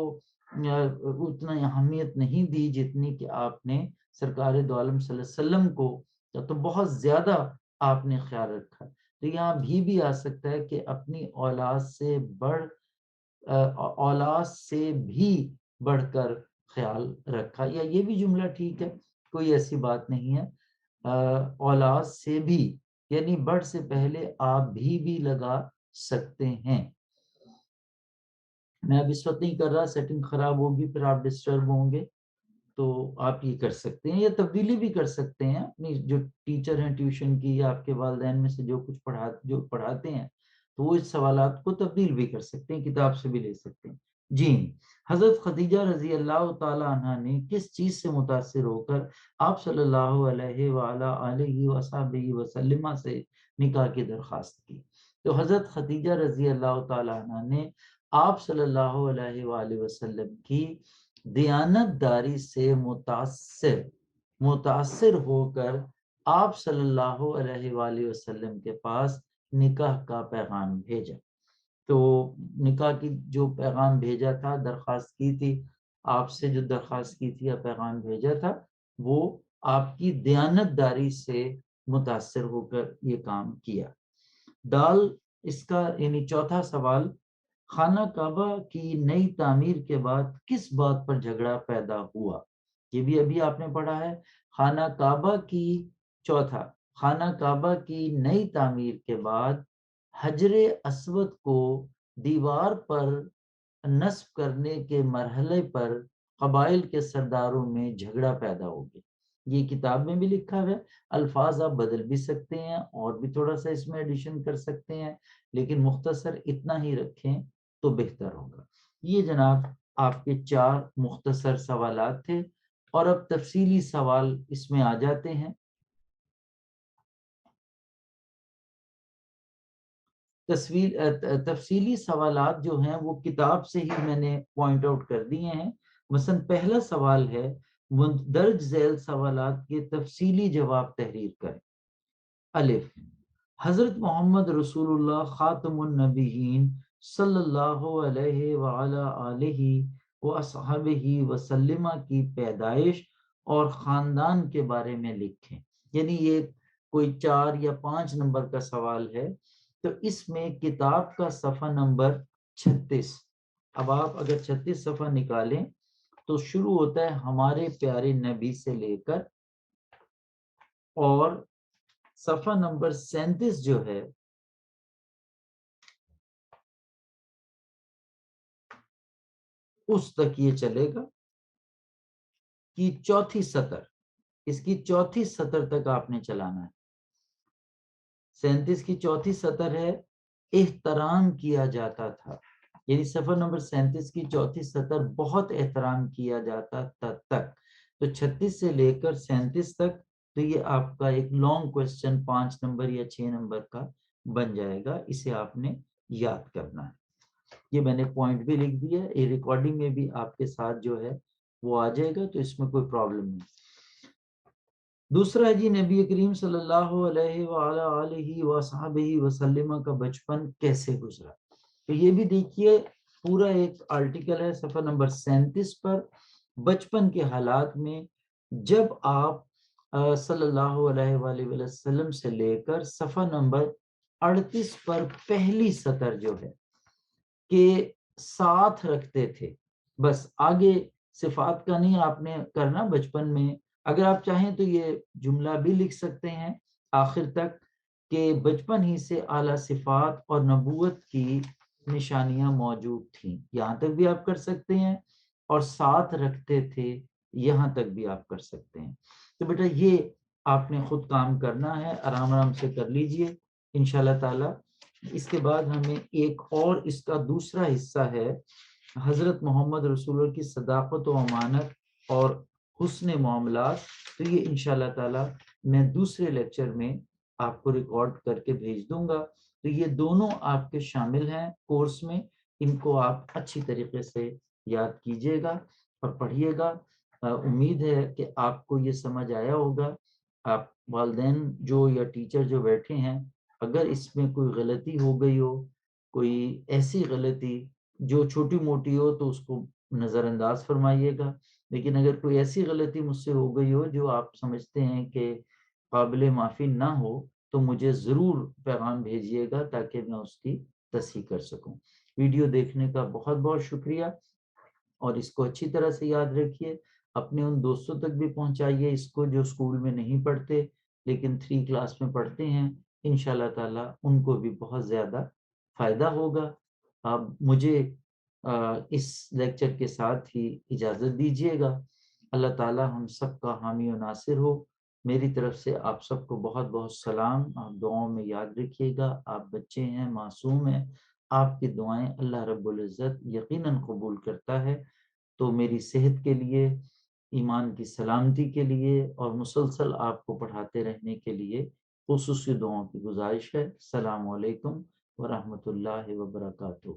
اتنا اہمیت نہیں دی جتنی کہ آپ نے سرکار دو عالم صلی اللہ علیہ وسلم کو تو بہت زیادہ آپ نے خیال رکھا. تو یہاں بھی آ سکتا ہے کہ اپنی اولاد سے بھی بڑھ کر خیال رکھا، یا یہ بھی جملہ ٹھیک ہے، کوئی ایسی بات نہیں ہے. اولاد سے بھی یعنی بڑھ سے پہلے آپ بھی لگا سکتے ہیں. میں اب اس وقت نہیں کر رہا، سیٹنگ خراب ہوگی پھر آپ ڈسٹرب ہوں گے، تو آپ یہ کر سکتے ہیں، یا تبدیلی بھی کر سکتے ہیں اپنی جو ٹیچر ہیں ٹیوشن کی یا آپ کے والدین میں سے جو کچھ پڑھاتے ہیں، تو وہ اس سوالات کو تبدیل بھی کر سکتے ہیں، کتاب سے بھی لے سکتے ہیں. جی، حضرت خدیجہ رضی اللہ تعالی عنہ نے کس چیز سے متاثر ہو کر آپ صلی اللہ علیہ وآلہ وصحبہ وسلم سے نکاح کی درخواست کی؟ تو حضرت خدیجہ رضی اللہ تعالی عنہ نے آپ صلی اللہ علیہ وآلہ وسلم کی دیانت داری سے متاثر ہو کر آپ صلی اللہ علیہ وآلہ وسلم کے پاس نکاح کا پیغام بھیجا. تو نکاح کی جو پیغام بھیجا تھا، درخواست کی تھی آپ سے، جو درخواست کی تھی یا پیغام بھیجا تھا، وہ آپ کی دیانت داری سے متاثر ہو کر یہ کام کیا. دال اس کا یعنی چوتھا سوال، خانہ کعبہ کی نئی تعمیر کے بعد کس بات پر جھگڑا پیدا ہوا؟ یہ بھی ابھی آپ نے پڑھا ہے. خانہ کعبہ کی نئی تعمیر کے بعد حجر اسود کو دیوار پر نصب کرنے کے مرحلے پر قبائل کے سرداروں میں جھگڑا پیدا ہو گیا. یہ کتاب میں بھی لکھا ہے، الفاظ آپ بدل بھی سکتے ہیں اور بھی تھوڑا سا اس میں ایڈیشن کر سکتے ہیں، لیکن مختصر اتنا ہی رکھیں تو بہتر ہوگا. یہ جناب آپ کے 4 مختصر سوالات تھے، اور اب تفصیلی سوال اس میں آ جاتے ہیں. تفصیلی سوالات جو ہیں وہ کتاب سے ہی میں نے پوائنٹ آؤٹ کر دیے ہیں. مثلا پہلا سوال ہے، مندرج ذیل سوالات کے تفصیلی جواب تحریر کریں. الف، حضرت محمد رسول اللہ خاتم النبیین صلی اللہ علیہ وعلی آلہ وصحبہ وسلم کی پیدائش اور خاندان کے بارے میں لکھیں. یعنی یہ کوئی 4 یا 5 نمبر کا سوال ہے، تو اس میں کتاب کا صفحہ نمبر 36، اب آپ اگر 36 صفحہ نکالیں تو شروع ہوتا ہے ہمارے پیارے نبی سے لے کر، اور صفحہ نمبر 37 جو ہے اس تک یہ چلے گا کہ چوتھی سطر، اس کی چوتھی سطر تک آپ نے چلانا ہے. 37 کی چوتھی سطر ہے، احترام کیا جاتا تھا، یعنی صفحہ نمبر 37 کی چوتھی سطر بہت احترام کیا جاتا تھا تک. تو 36 سے لے کر 37 تک، تو یہ آپ کا ایک لانگ کوسچن 5 نمبر یا 6 نمبر کا بن جائے گا. اسے آپ نے یاد کرنا ہے. یہ میں نے پوائنٹ بھی لکھ دیا ہے، یہ ریکارڈنگ میں بھی آپ کے ساتھ جو ہے وہ آ جائے گا، تو اس میں کوئی پرابلم نہیں. دوسرا ہے جی، نبی کریم صلی اللہ علیہ وآلہ وصحبہ وسلم کا بچپن کیسے گزرا؟ تو یہ بھی دیکھیے پورا ایک آرٹیکل ہے صفحہ نمبر 37 پر، بچپن کے حالات میں، جب آپ صلی اللہ علیہ وآلہ وسلم سے لے کر صفحہ نمبر 38 پر پہلی سطر جو ہے کہ ساتھ رکھتے تھے. بس آگے صفات کا نہیں آپ نے کرنا بچپن میں. اگر آپ چاہیں تو یہ جملہ بھی لکھ سکتے ہیں آخر تک کہ بچپن ہی سے اعلیٰ صفات اور نبوت کی نشانیاں موجود تھیں، یہاں تک بھی آپ کر سکتے ہیں، اور ساتھ رکھتے تھے یہاں تک بھی آپ کر سکتے ہیں. تو بیٹا یہ آپ نے خود کام کرنا ہے، آرام آرام سے کر لیجئے انشاءاللہ تعالی. اس کے بعد ہمیں ایک اور اس کا دوسرا حصہ ہے، حضرت محمد رسول اللہ کی صداقت و امانت اور حسن معاملات. تو یہ انشاءاللہ تعالی میں دوسرے لیکچر میں آپ کو ریکارڈ کر کے بھیج دوں گا. تو یہ دونوں آپ کے شامل ہیں کورس میں، ان کو آپ اچھی طریقے سے یاد کیجئے گا اور پڑھیے گا. امید ہے کہ آپ کو یہ سمجھ آیا ہوگا. آپ والدین جو یا ٹیچر جو بیٹھے ہیں، اگر اس میں کوئی غلطی ہو گئی ہو، کوئی ایسی غلطی جو چھوٹی موٹی ہو، تو اس کو نظر انداز فرمائیے گا. لیکن اگر کوئی ایسی غلطی مجھ سے ہو گئی ہو جو آپ سمجھتے ہیں کہ قابل معافی نہ ہو تو مجھے ضرور پیغام بھیجیے گا تاکہ میں اس کی تصحیح کر سکوں۔ ویڈیو دیکھنے کا بہت بہت شکریہ، اور اس کو اچھی طرح سے یاد رکھیے، اپنے ان دوستوں تک بھی پہنچائیے اس کو جو اسکول میں نہیں پڑھتے لیکن 3 کلاس میں پڑھتے ہیں، انشاءاللہ تعالی ان کو بھی بہت زیادہ فائدہ ہوگا۔ اب مجھے اس لیکچر کے ساتھ ہی اجازت دیجیے گا۔ اللہ تعالی ہم سب کا حامی و ناصر ہو۔ میری طرف سے آپ سب کو بہت بہت سلام، آپ دعاؤں میں یاد رکھیے گا، آپ بچے ہیں، معصوم ہیں، آپ کی دعائیں اللہ رب العزت یقیناً قبول کرتا ہے۔ تو میری صحت کے لیے، ایمان کی سلامتی کے لیے اور مسلسل آپ کو پڑھاتے رہنے کے لیے خصوصی دعاؤں کی گزارش ہے۔ السلام علیکم ورحمۃ اللہ وبرکاتہ۔